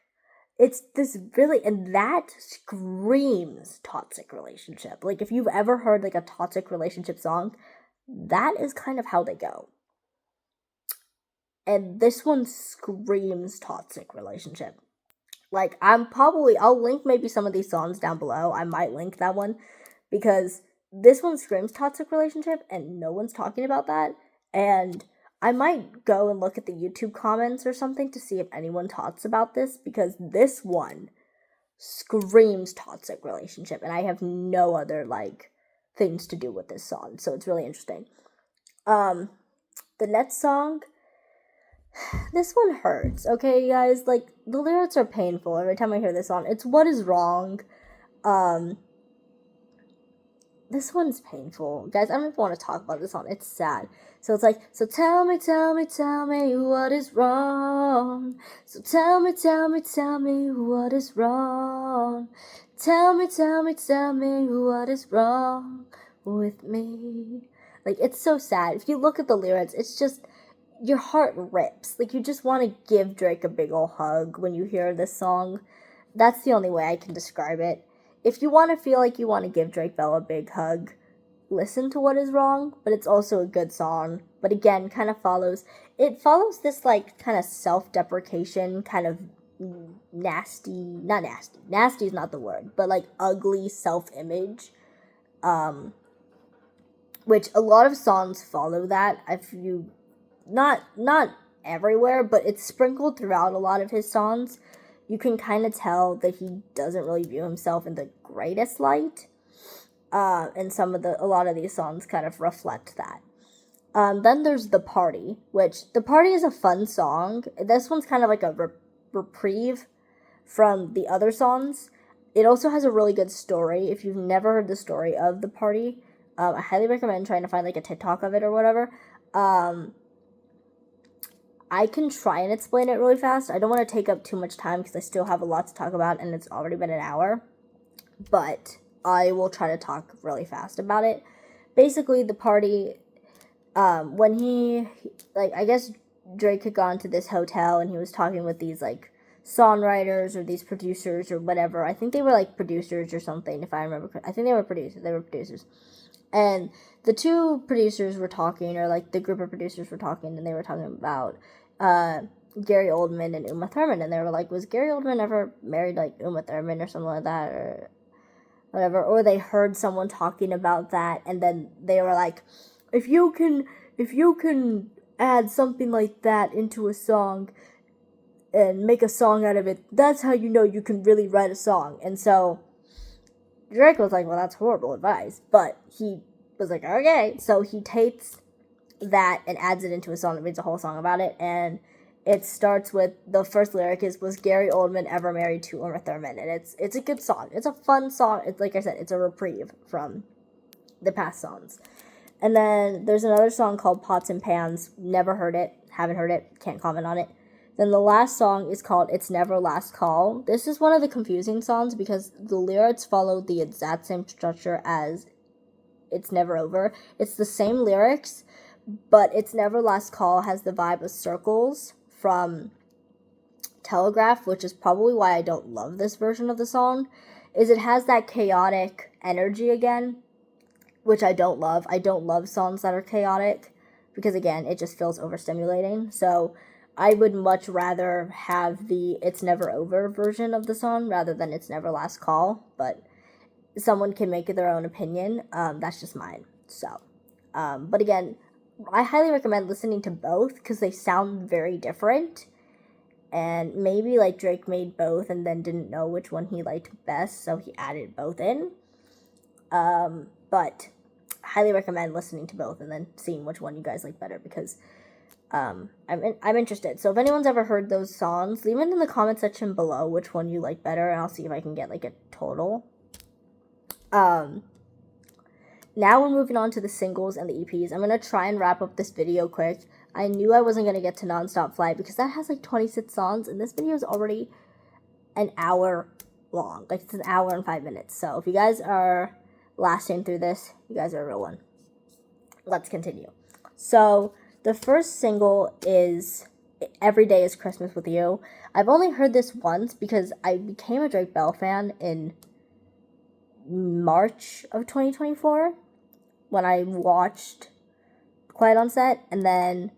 It's this really, and that screams toxic relationship. Like, if you've ever heard like a toxic relationship song, that is kind of how they go. And this one screams toxic relationship. Like, I'll link maybe some of these songs down below. I might link that one because this one screams toxic relationship and no one's talking about that. And I might go and look at the YouTube comments or something to see if anyone talks about this, because this one screams toxic relationship and I have no other like things to do with this song. So it's really interesting. The next song, this one hurts, okay, guys? Like, the lyrics are painful every time I hear this song. It's What Is Wrong. This one's painful. Guys, I don't even want to talk about this song. It's sad. So it's like, so tell me what is wrong. So tell me what is wrong. Tell me what is wrong with me. Like, it's so sad. If you look at the lyrics, it's just, your heart rips. Like, you just want to give Drake a big ol' hug when you hear this song. That's the only way I can describe it. If you want to feel like you want to give Drake Bell a big hug, listen to What Is Wrong, but it's also a good song. But again, follows this like kind of self-deprecation, kind of nasty is not the word, but like ugly self-image, which a lot of songs follow that. If you, not everywhere, but it's sprinkled throughout a lot of his songs. You can kind of tell that he doesn't really view himself in the greatest light. And a lot of these songs kind of reflect that. Then there's The Party, which The Party is a fun song. This one's kind of like a reprieve from the other songs. It also has a really good story. If you've never heard the story of The Party, I highly recommend trying to find like a TikTok of it or whatever. I can try and explain it really fast. I don't want to take up too much time because I still have a lot to talk about and it's already been an hour. But I will try to talk really fast about it. Basically, The Party, when he, I guess Drake had gone to this hotel and he was talking with these, songwriters or these producers or whatever. I think they were, producers or something, if I remember correctly. I think they were producers. And the two producers were talking, or, the group of producers were talking, and they were talking about Gary Oldman and Uma Thurman, and they were like, was Gary Oldman ever married Uma Thurman or something like that, or whatever? Or they heard someone talking about that, and then they were like, if you can add something like that into a song and make a song out of it, that's how you know you can really write a song. And so Drake was like, well, that's horrible advice, but he was like, okay. So he takes that and adds it into a song and makes a whole song about it, and it starts with, the first lyric is, was Gary Oldman ever married to Uma Thurman? And it's a good song. It's a fun song. It's, like I said, it's a reprieve from the past songs. And then there's another song called Pots and Pans. Never heard it. Haven't heard it. Can't comment on it. Then the last song is called It's Never Last Call. This is one of the confusing songs because the lyrics follow the exact same structure as It's Never Over. It's the same lyrics, but It's Never Last Call has the vibe of Circles from Telegraph, which is probably why I don't love this version of the song. is it has that chaotic energy again, which I don't love. I don't love songs that are chaotic because, again, it just feels overstimulating. So I would much rather have the It's Never Over version of the song rather than It's Never Last Call. But someone can make their own opinion. That's just mine. So, but again, I highly recommend listening to both because they sound very different. And maybe like Drake made both and then didn't know which one he liked best, so he added both in. But highly recommend listening to both and then seeing which one you guys like better because I'm interested. So if anyone's ever heard those songs, leave it in the comment section below which one you like better, and I'll see if I can get like a total. Now we're moving on to the singles and the EPs. I'm gonna try and wrap up this video quick. I knew I wasn't gonna get to Nonstop Flight because that has like 26 songs, and this video is already an hour long. Like, it's an hour and 5 minutes. So if you guys are lasting through this, you guys are a real one. Let's continue. So the first single is Every Day is Christmas with You. I've only heard this once because I became a Drake Bell fan in March of 2024 when I watched Quiet on Set, and then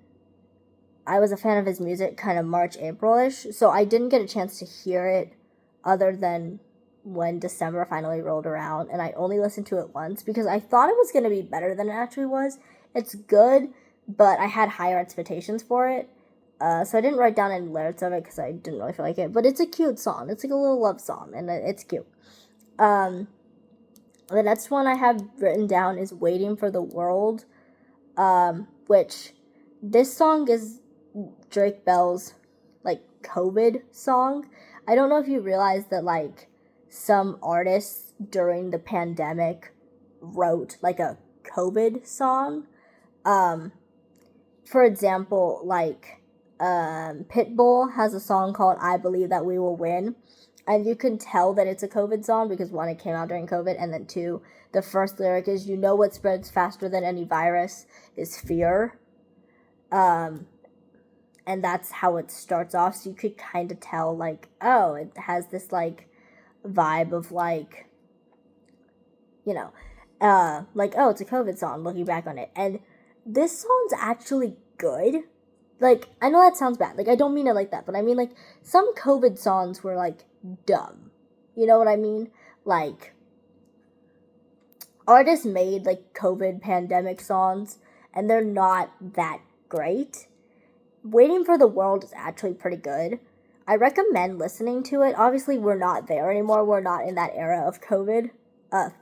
I was a fan of his music kind of March, April-ish, so I didn't get a chance to hear it other than when December finally rolled around, and I only listened to it once because I thought it was going to be better than it actually was. It's good, but I had higher expectations for it, so I didn't write down any lyrics of it because I didn't really feel like it, but it's a cute song. It's like a little love song, and it's cute. The next one I have written down is Waiting for the World, which this song is Drake Bell's, like, COVID song. I don't know if you realize that, like, some artists during the pandemic wrote, like, a COVID song. For example, like, Pitbull has a song called I Believe That We Will Win. And you can tell that it's a COVID song because, one, it came out during COVID, and then two, the first lyric is, you know what spreads faster than any virus is fear. And that's how it starts off, so you could kind of tell, like, oh, it has this, like, vibe of, like, you know, like, oh, it's a COVID song, looking back on it. And this song's actually good. Like, I know that sounds bad. Like, I don't mean it like that, but I mean, like, some COVID songs were, like, dumb. You know what I mean? Like, artists made, like, COVID pandemic songs, and they're not that great. Waiting for the World is actually pretty good. I recommend listening to it. Obviously, we're not there anymore. We're not in that era of COVID.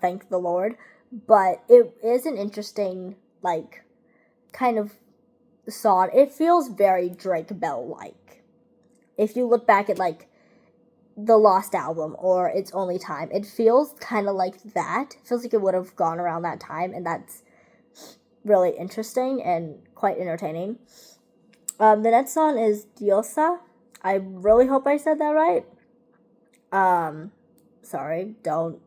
Thank the Lord. But it is an interesting, like, kind of song. It feels very Drake Bell-like. If you look back at, like, the Lost album or It's Only Time, it feels kind of like that. It feels like it would have gone around that time, and that's really interesting and quite entertaining. The next song is Diosa. I really hope I said that right. Sorry, don't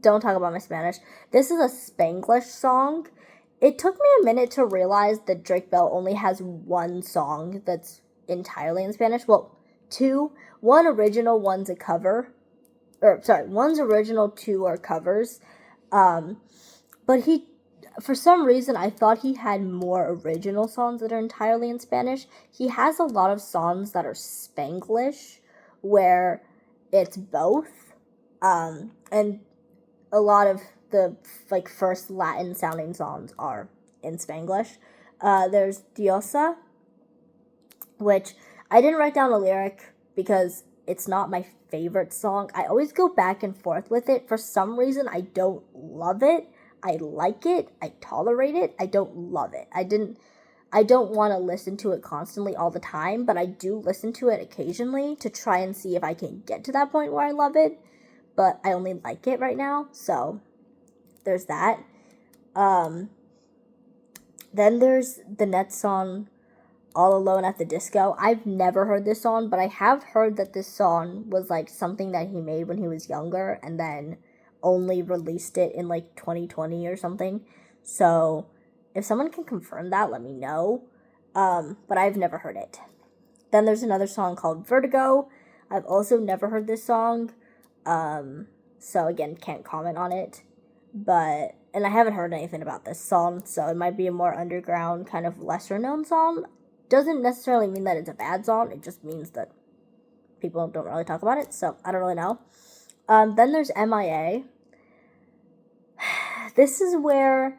talk about my Spanish. This is a Spanglish song. It took me a minute to realize that Drake Bell only has one song that's entirely in Spanish. Well, two. One original, one's a cover. One's original, two are covers. But for some reason, I thought he had more original songs that are entirely in Spanish. He has a lot of songs that are Spanglish, where it's both. And a lot of the, like, first Latin-sounding songs are in Spanglish. There's Diosa, which I didn't write down a lyric because it's not my favorite song. I always go back and forth with it. For some reason, I don't love it. I like it. I tolerate it. I don't love it. I don't want to listen to it constantly all the time, but I do listen to it occasionally to try and see if I can get to that point where I love it. But I only like it right now, so there's that. Then there's the next song, All Alone at the Disco. I've never heard this song, but I have heard that this song was, like, something that he made when he was younger and then only released it in, like, 2020 or something. So if someone can confirm that, let me know. But I've never heard it. Then there's another song called Vertigo. I've also never heard this song. So again, can't comment on it. And I haven't heard anything about this song, so it might be a more underground, kind of lesser known song. Doesn't necessarily mean that it's a bad song, it just means that people don't really talk about it, so I don't really know. Then there's MIA. This is where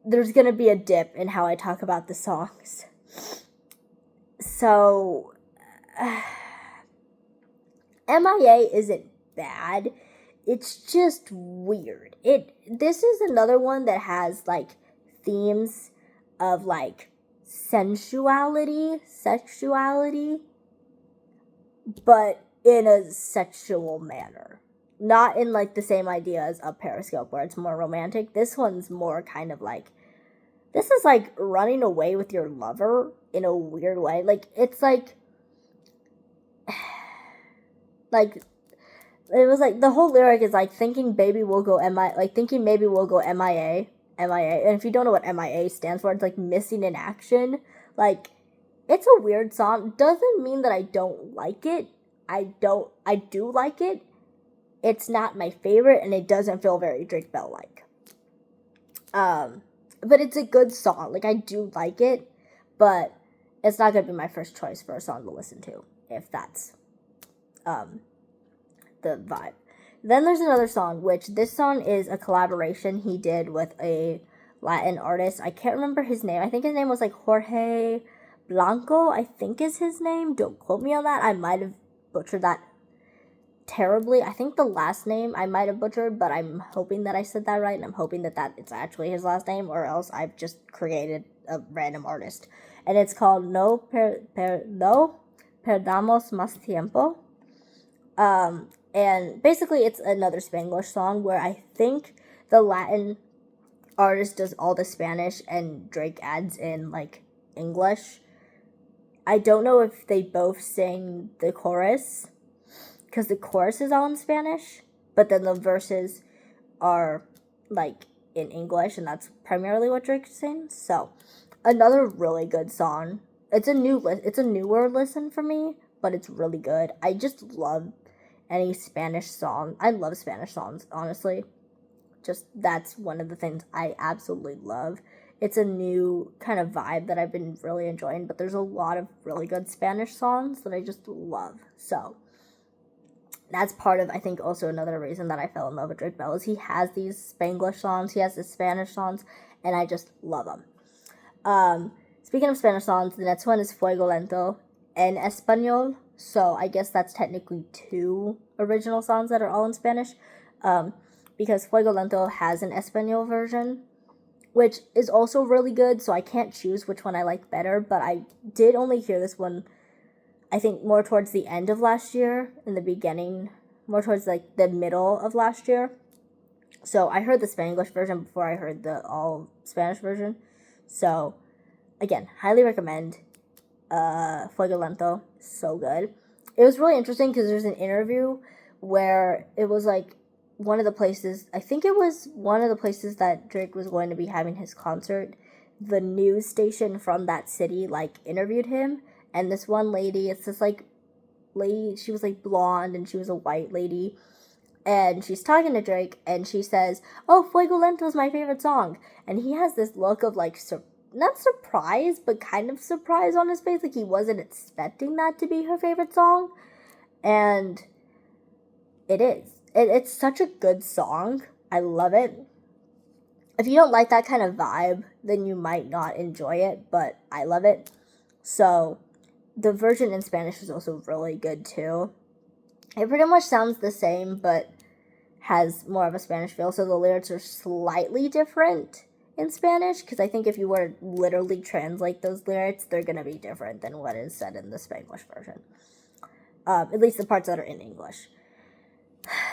there's gonna be a dip in how I talk about the songs. So, MIA isn't bad. It's just weird. This is another one that has like themes of like sexuality, but in a sexual manner. Not in like the same idea as a Periscope where it's more romantic. This one's more kind of like, this is like running away with your lover in a weird way. Like, it's like it was like the whole lyric is like thinking maybe we'll go MIA. And if you don't know what MIA stands for, it's like missing in action. Like, it's a weird song. Doesn't mean that I don't like it. I do like it. It's not my favorite, and it doesn't feel very Drake Bell like. But it's a good song. Like, I do like it, but it's not gonna be my first choice for a song to listen to, if that's the vibe. Then there's another song, which this song is a collaboration he did with a Latin artist. I can't remember his name. I think his name was like Jorge Blanco, I think is his name. Don't quote me on that. I might have butchered that terribly. I think the last name I might have butchered, but I'm hoping that I said that right, and I'm hoping that it's actually his last name, or else I've just created a random artist. And it's called No Perdamos Más Tiempo. And basically it's another Spanglish song where I think the Latin artist does all the Spanish and Drake adds in like English. I don't know if they both sing the chorus, because the chorus is all in Spanish, but then the verses are like in English, and that's primarily what Drake sings. So another really good song. It's a newer listen for me, but it's really good. I just love any Spanish song. I love Spanish songs, honestly. Just that's one of the things I absolutely love. It's a new kind of vibe that I've been really enjoying, but there's a lot of really good Spanish songs that I just love. So that's part of, I think, also another reason that I fell in love with Drake Bell is he has these Spanglish songs, he has the Spanish songs, and I just love them. Speaking of Spanish songs, the next one is Fuego Lento en Español. So I guess that's technically two original songs that are all in Spanish, because Fuego Lento has an Español version, which is also really good, so I can't choose which one I like better, but I did only hear this one, I think, more towards the end of last year, in the beginning, more towards like the middle of last year. So I heard the Spanglish version before I heard the all Spanish version. So again, highly recommend Fuego Lento. So good. It was really interesting because there's an interview where it was like one of the places, I think it was one of the places that Drake was going to be having his concert. The news station from that city like interviewed him, and this one lady, it's this like lady, she was like blonde and she was a white lady, and she's talking to Drake and she says, "Oh, Fuego Lento is my favorite song." And he has this look of like not surprise, but kind of surprise on his face, like he wasn't expecting that to be her favorite song. And it is. It's such a good song. I love it. If you don't like that kind of vibe, then you might not enjoy it, but I love it. So the version in Spanish is also really good too. It pretty much sounds the same, but has more of a Spanish feel, so the lyrics are slightly different in Spanish, because I think if you were to literally translate those lyrics, they're going to be different than what is said in the Spanglish version. At least the parts that are in English.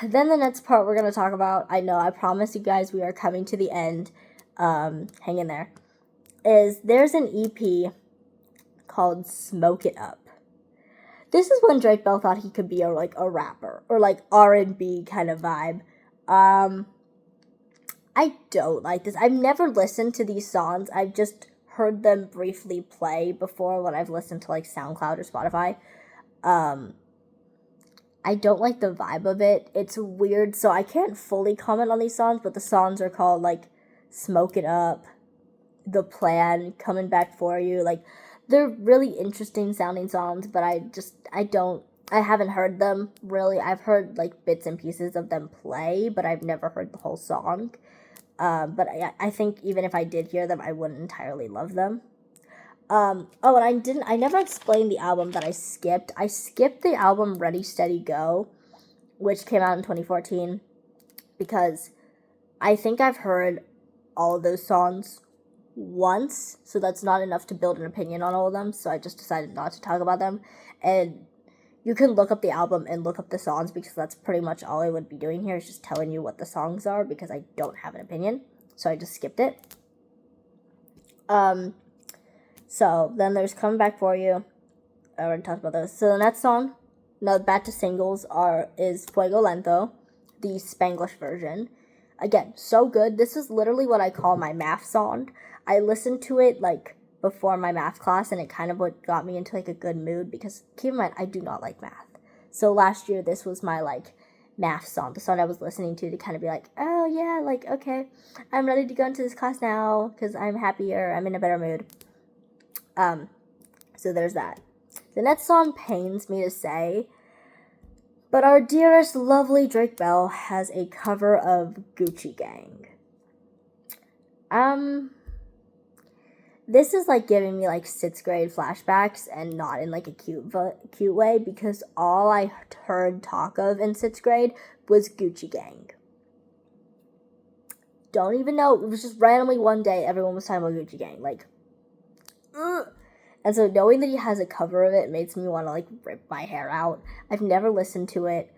Then the next part we're going to talk about, I know, I promise you guys we are coming to the end, hang in there, is there's an EP called Smoke It Up. This is when Drake Bell thought he could be a rapper, or like R&B kind of vibe. I don't like this. I've never listened to these songs. I've just heard them briefly play before when I've listened to like SoundCloud or Spotify. I don't like the vibe of it. It's weird, so I can't fully comment on these songs, but the songs are called, like, Smoke It Up, The Plan, Coming Back For You. Like, they're really interesting sounding songs, but I haven't heard them, really. I've heard, like, bits and pieces of them play, but I've never heard the whole song. But I think even if I did hear them, I wouldn't entirely love them. And I never explained the album that I skipped. I skipped the album Ready, Steady, Go, which came out in 2014, because I think I've heard all of those songs once, so that's not enough to build an opinion on all of them, so I just decided not to talk about them. And you can look up the album and look up the songs, because that's pretty much all I would be doing here, is just telling you what the songs are, because I don't have an opinion, so I just skipped it. So then there's Coming Back For You. I already talked about those. So the next song, now back to singles, is Fuego Lento, the Spanglish version. Again, so good. This is literally what I call my math song. I listened to it, like, before my math class, and it kind of what got me into, like, a good mood, because keep in mind, I do not like math. So last year, this was my, like, math song, the song I was listening to kind of be like, oh yeah, like, okay, I'm ready to go into this class now, because I'm happier, I'm in a better mood. So there's that. The next song pains me to say, but our dearest, lovely Drake Bell has a cover of Gucci Gang. This is, like, giving me, like, 6th grade flashbacks, and not in, like, a cute way, because all I heard talk of in 6th grade was Gucci Gang. Don't even know, it was just randomly one day everyone was talking about Gucci Gang, like, ugh. And so knowing that he has a cover of it makes me want to, like, rip my hair out. I've never listened to it.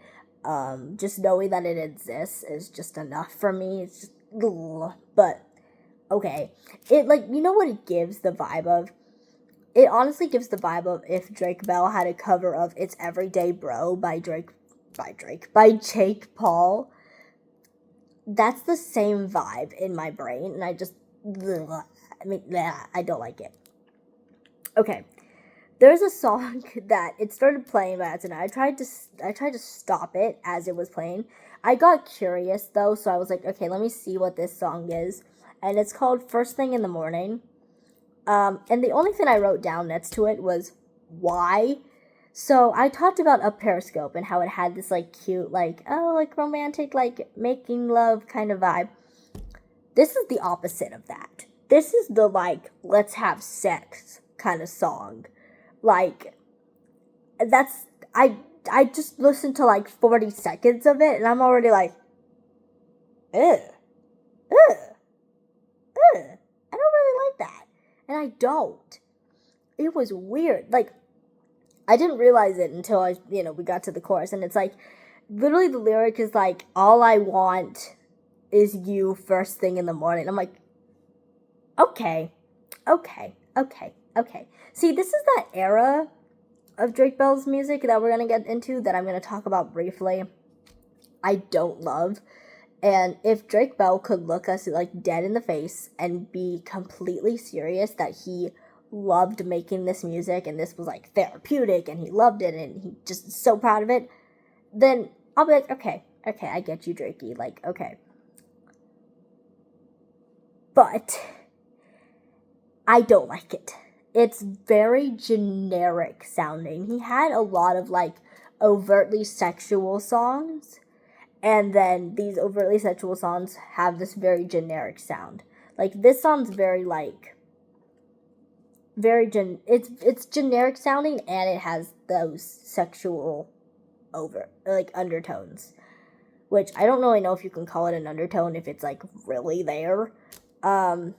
Just knowing that it exists is just enough for me. It's just, ugh. But, okay. It, like, you know what it gives the vibe of? It honestly gives the vibe of if Drake Bell had a cover of It's Everyday Bro by Jake Paul. That's the same vibe in my brain, and I just, ugh. I don't like it. Okay, there's a song that it started playing by accident. I tried to stop it as it was playing. I got curious though, so I was like, okay, let me see what this song is, and it's called First Thing in the Morning. And the only thing I wrote down next to it was why. So I talked about a Periscope and how it had this, like, cute, like, oh, like, romantic, like, making love kind of vibe. This is the opposite of that. This is the, like, let's have sex kind of song. Like, that's, I just listened to, like, 40 seconds of it, and I'm already like, I don't really like that. And I don't. It was weird. Like, I didn't realize it until we got to the chorus, and it's like, literally the lyric is like, all I want is you first thing in the morning. I'm like, okay. See, this is that era of Drake Bell's music that we're going to get into that I'm going to talk about briefly. I don't love. And if Drake Bell could look us, like, dead in the face and be completely serious that he loved making this music and this was, like, therapeutic and he loved it and he just is so proud of it, then I'll be like, okay, I get you, Drakey, like, okay. But I don't like it. It's very generic sounding. He had a lot of, like, overtly sexual songs, and then these overtly sexual songs have this very generic sound. Like, this song's very, like, it's generic sounding, and it has those sexual undertones, which I don't really know if you can call it an undertone if it's, like, really there. But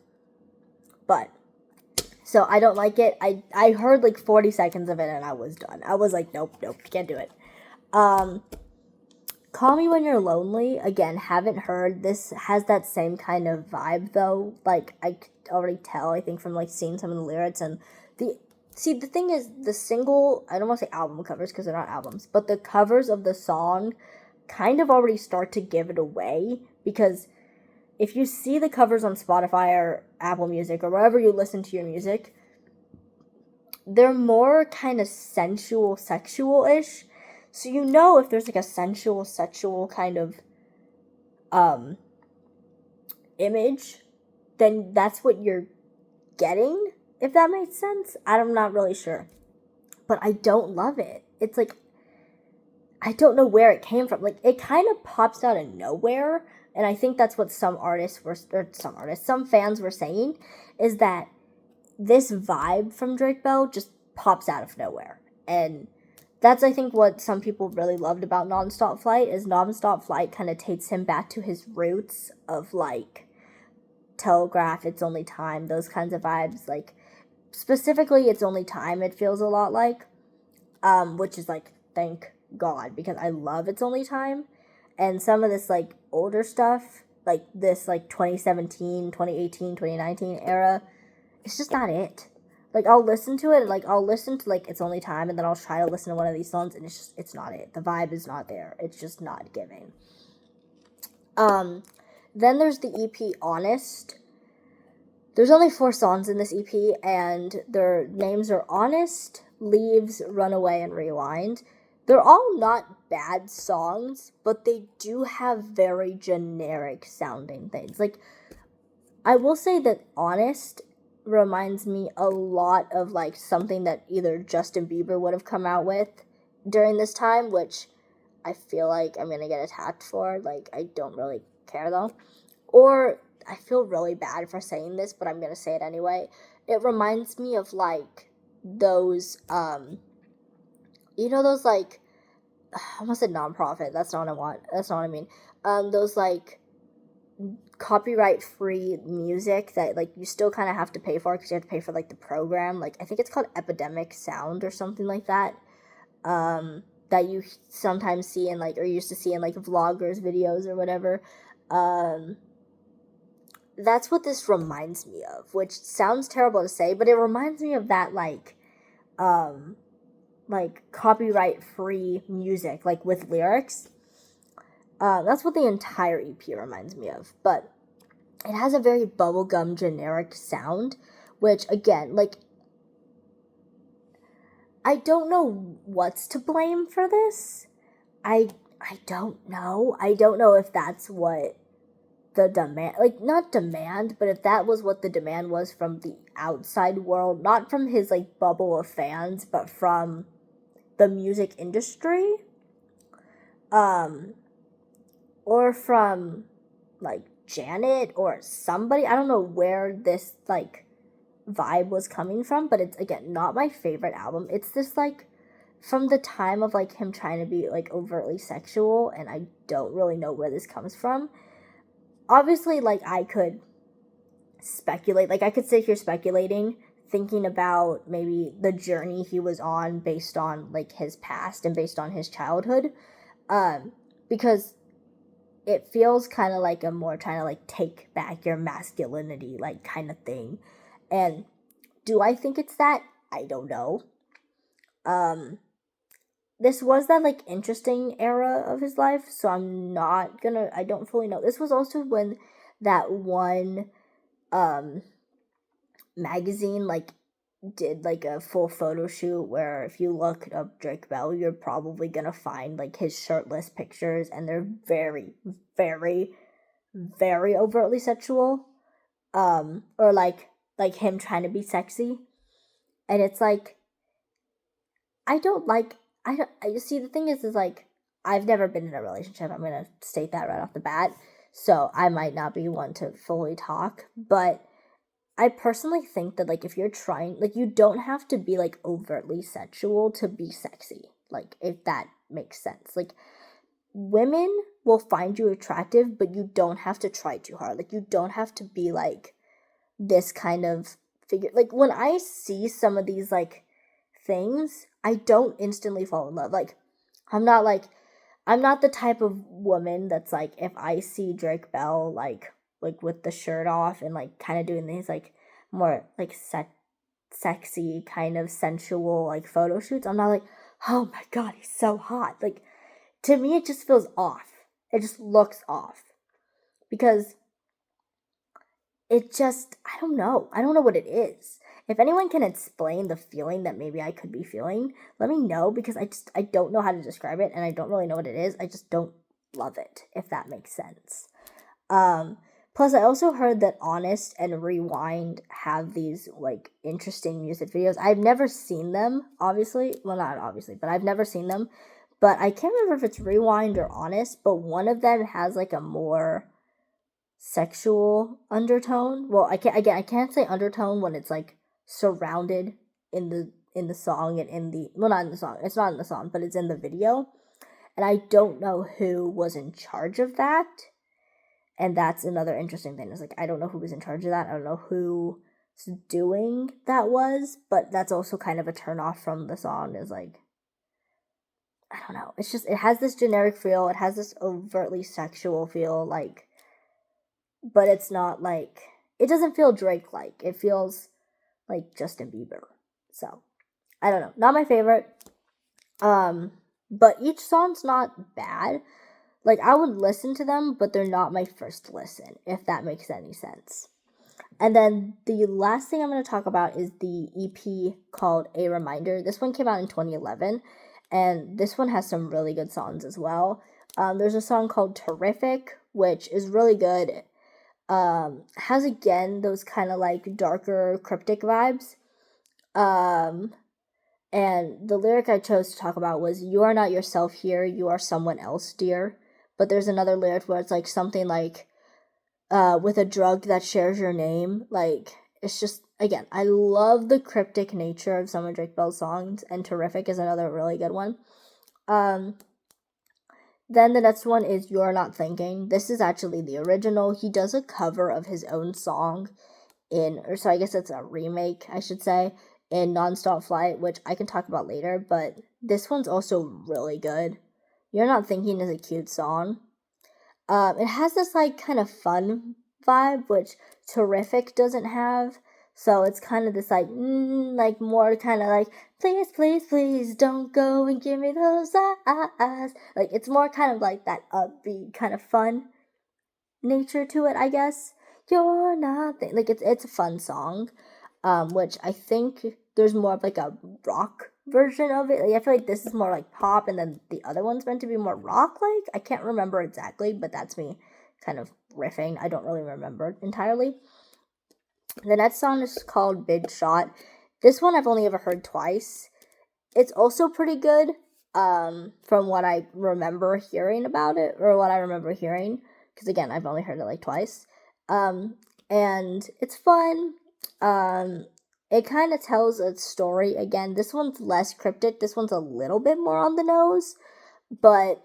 so I don't like it. I heard, like, 40 seconds of it and I was done. I was like, nope, can't do it. Call Me When You're Lonely, again, haven't heard. This has that same kind of vibe, though. Like, I could already tell, I think, from, like, seeing some of the lyrics. And the thing is, the single, I don't want to say album covers because they're not albums, but the covers of the song kind of already start to give it away, because if you see the covers on Spotify or Apple Music or wherever you listen to your music, they're more kind of sensual, sexual-ish. So you know if there's like a sensual, sexual kind of image, then that's what you're getting, if that makes sense. I'm not really sure. But I don't love it. It's like, I don't know where it came from. Like, it kind of pops out of nowhere. And I think that's what some fans were saying, is that this vibe from Drake Bell just pops out of nowhere. And that's, I think, what some people really loved about Nonstop Flight, is Nonstop Flight kind of takes him back to his roots of, like, Telegraph, It's Only Time, those kinds of vibes. Like, specifically It's Only Time, it feels a lot like, which is, like, thank God, because I love It's Only Time. And some of this, like, older stuff, like this, like, 2017, 2018, 2019 era, it's just not it. Like, I'll listen to it, like, I'll listen to, like, It's Only Time, and then I'll try to listen to one of these songs, and it's not it. The vibe is not there. It's just not giving. Then there's the EP Honest. There's only 4 songs in this EP, and their names are Honest, Leaves, Runaway, and Rewind. They're all not bad songs, but they do have very generic sounding things. Like, I will say that Honest reminds me a lot of, like, something that either Justin Bieber would have come out with during this time, which I feel like I'm gonna get attacked for. Like, I don't really care, though. Or, I feel really bad for saying this, but I'm gonna say it anyway. It reminds me of, like, those, you know those, like, I almost said nonprofit, that's not what I mean. Those, like, copyright-free music that, like, you still kind of have to pay for, because you have to pay for, like, the program. Like, I think it's called Epidemic Sound or something like that, that you sometimes see in, like, or used to see in, like, vloggers' videos or whatever. That's what this reminds me of, which sounds terrible to say, but it reminds me of that, like copyright-free music, like, with lyrics. That's what the entire EP reminds me of, but it has a very bubblegum generic sound, which, again, like, I don't know what's to blame for this. I don't know. I don't know if that's what the demand, like, not demand, but if that was what the demand was from the outside world, not from his, like, bubble of fans, but from the music industry, or from, like, Janet or somebody. I don't know where this, like, vibe was coming from, but it's, again, not my favorite album. It's this, like, from the time of, like, him trying to be, like, overtly sexual, and I don't really know where this comes from. Obviously, like, I could speculate, like, I could sit here speculating, thinking about maybe the journey he was on based on, like, his past and based on his childhood, because it feels kind of like a more trying to, like, take back your masculinity, like, kind of thing. And do I think it's that? I don't know. This was that, like, interesting era of his life, so I don't fully know. This was also when that one, magazine, like, did, like, a full photo shoot where if you look up Drake Bell, you're probably gonna find, like, his shirtless pictures, and they're very, very, very overtly sexual, or, like him trying to be sexy, and it's, like, I see, the thing is, like, I've never been in a relationship, I'm gonna state that right off the bat, so I might not be one to fully talk, but I personally think that, like, if you're trying, like, you don't have to be, like, overtly sexual to be sexy, like, if that makes sense. Like, women will find you attractive, but you don't have to try too hard. Like, you don't have to be, like, this kind of figure. Like, when I see some of these, like, things, I don't instantly fall in love. Like, I'm not the type of woman that's, like, if I see Drake Bell, like, with the shirt off and, like, kind of doing these, like, more, like, sexy, kind of sensual, like, photo shoots, I'm not like, oh my god, he's so hot. Like, to me, it just feels off. It just looks off. Because it just, I don't know what it is. If anyone can explain the feeling that maybe I could be feeling, let me know, because I don't know how to describe it, and I don't really know what it is. I just don't love it, if that makes sense. Plus, I also heard that Honest and Rewind have these, like, interesting music videos. I've never seen them, obviously. Well, not obviously, but I've never seen them. But I can't remember if it's Rewind or Honest, but one of them has, like, a more sexual undertone. Well, I can't say undertone when it's, like, surrounded in the song and in the, well, not in the song. It's not in the song, but it's in the video. And I don't know who was in charge of that. And that's another interesting thing. It's like, I don't know who was in charge of that. I don't know who's doing that was, but that's also kind of a turnoff from the song. Is like, I don't know. It's just, it has this generic feel. It has this overtly sexual feel, like, but it's not like, it doesn't feel Drake-like. It feels like Justin Bieber. So, I don't know. Not my favorite. But each song's not bad. Like, I would listen to them, but they're not my first listen, if that makes any sense. And then the last thing I'm going to talk about is the EP called A Reminder. This one came out in 2011, and this one has some really good songs as well. There's a song called Terrific, which is really good. Has, again, those kind of, like, darker, cryptic vibes. And the lyric I chose to talk about was, "You are not yourself here, you are someone else, dear." But there's another lyric where it's, like, something like, with a drug that shares your name. Like, it's just, again, I love the cryptic nature of some of Drake Bell's songs, and Terrific is another really good one. Then the next one is You're Not Thinking. This is actually the original. He does a cover of his own song so I guess it's a remake, I should say, in Nonstop Flight, which I can talk about later, but this one's also really good. You're Not Thinking is a cute song. It has this, like, kind of fun vibe, which Terrific doesn't have. So it's kind of this, like, like, more kind of like, please, please, please, don't go and give me those eyes. Like, it's more kind of like that upbeat, kind of fun nature to it, I guess. You're not like, it's a fun song, which I think there's more of, like, a rock version of it. Like, I feel like this is more like pop, and then the other one's meant to be more rock-like. I can't remember exactly, but that's me kind of riffing. I don't really remember entirely. The next song is called Big Shot. This one I've only ever heard twice. It's also pretty good, from what I remember hearing about it, or what I remember hearing, because, again, I've only heard it, like, twice. And it's fun. It kind of tells a story. Again, this one's less cryptic. This one's a little bit more on the nose, but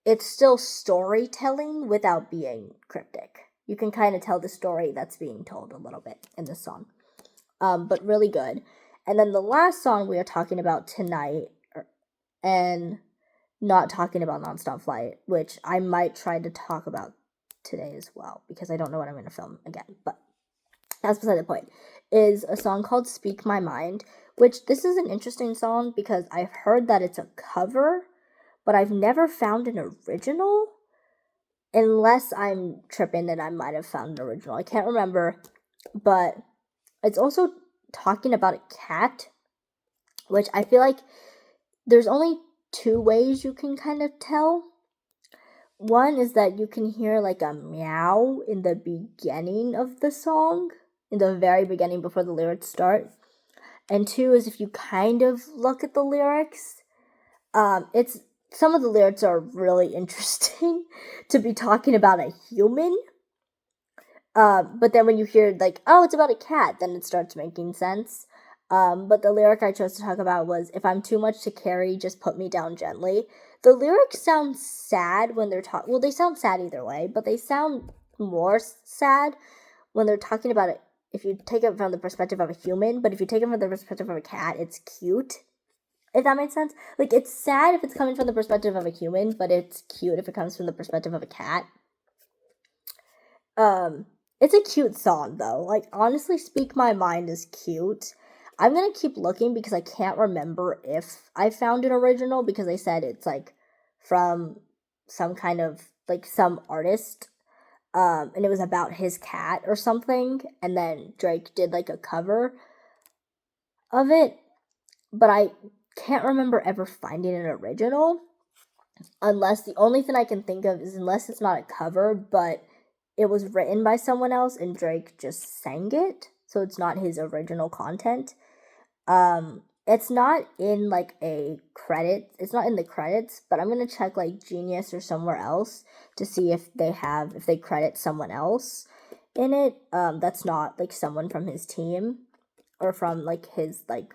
it's still storytelling without being cryptic. You can kind of tell the story that's being told a little bit in this song, but really good. And then the last song we are talking about tonight, and not talking about Nonstop Flight, which I might try to talk about today as well, because I don't know what I'm going to film again, but that's beside the point, is a song called Speak My Mind, which this is an interesting song because I've heard that it's a cover, but I've never found an original, unless I'm tripping and I might have found an original. I can't remember, but it's also talking about a cat, which I feel like there's only two ways you can kind of tell. One is that you can hear, like, a meow in the beginning of the song, in the very beginning before the lyrics start. And two is if you kind of look at the lyrics, some of the lyrics are really interesting to be talking about a human. But then when you hear, like, oh, it's about a cat, then it starts making sense. But the lyric I chose to talk about was, if I'm too much to carry, just put me down gently. The lyrics sound sad when they're well, they sound sad either way, but they sound more sad when they're talking about it. If you take it from the perspective of a human, but if you take it from the perspective of a cat, it's cute. If that makes sense. Like, it's sad if it's coming from the perspective of a human, but it's cute if it comes from the perspective of a cat. It's a cute song, though. Like, honestly, Speak My Mind is cute. I'm gonna keep looking because I can't remember if I found an original, because they said it's, like, from some kind of, like, some artist. and it was about his cat or something, and then Drake did like a cover of it, but I can't remember ever finding an original, unless the only thing I can think of is unless it's not a cover, but it was written by someone else and Drake just sang it, so it's not his original content. It's not in like a credit. It's not in the credits, but I'm gonna check like Genius or somewhere else to see if they credit someone else in it. That's not like someone from his team or from like his like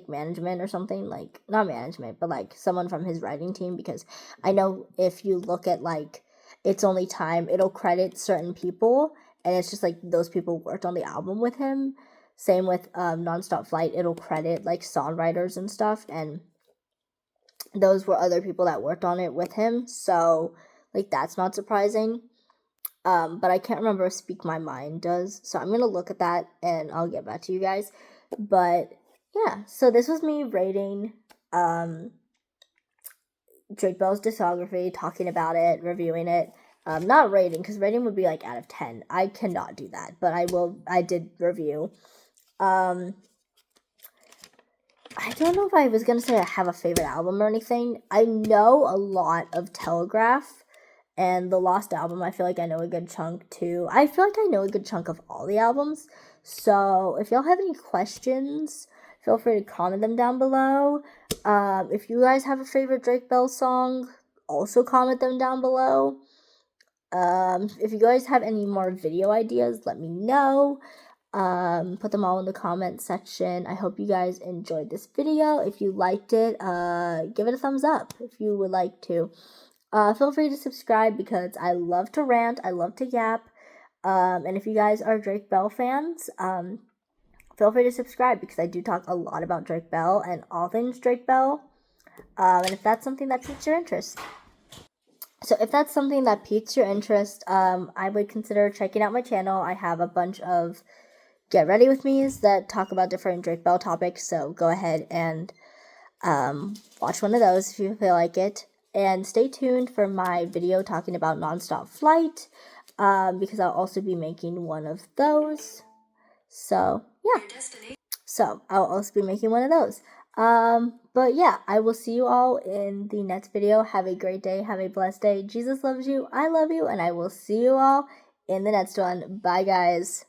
management or something, like not management, but like someone from his writing team, because I know if you look at like It's Only Time, it'll credit certain people and it's just like those people worked on the album with him. Same with Nonstop Flight, it'll credit like songwriters and stuff, and those were other people that worked on it with him, so like that's not surprising. But I can't remember if Speak My Mind does, so I'm gonna look at that and I'll get back to you guys. But yeah, so this was me rating Drake Bell's discography, talking about it, reviewing it. Not rating, because rating would be like out of 10. I cannot do that, but I did review. I don't know if I was gonna say I have a favorite album or anything. I know a lot of Telegraph and the Lost album. I feel like I know a good chunk too. I feel like I know a good chunk of all the albums. So if y'all have any questions, feel free to comment them down below. If you guys have a favorite Drake Bell song, also comment them down below. If you guys have any more video ideas, let me know. Put them all in the comment section. I hope you guys enjoyed this video. If you liked it, give it a thumbs up if you would like to. Feel free to subscribe because I love to rant, I love to yap. And if you guys are Drake Bell fans, feel free to subscribe because I do talk a lot about Drake Bell and all things Drake Bell. And if that's something that piques your interest. So if that's something that piques your interest, I would consider checking out my channel. I have a bunch of Get Ready With Me's that talk about different Drake Bell topics, so go ahead and watch one of those if you feel like it. And stay tuned for my video talking about Nonstop Flight, because I'll also be making one of those. So, yeah. So, I'll also be making one of those. But yeah, I will see you all in the next video. Have a great day. Have a blessed day. Jesus loves you. I love you. And I will see you all in the next one. Bye, guys.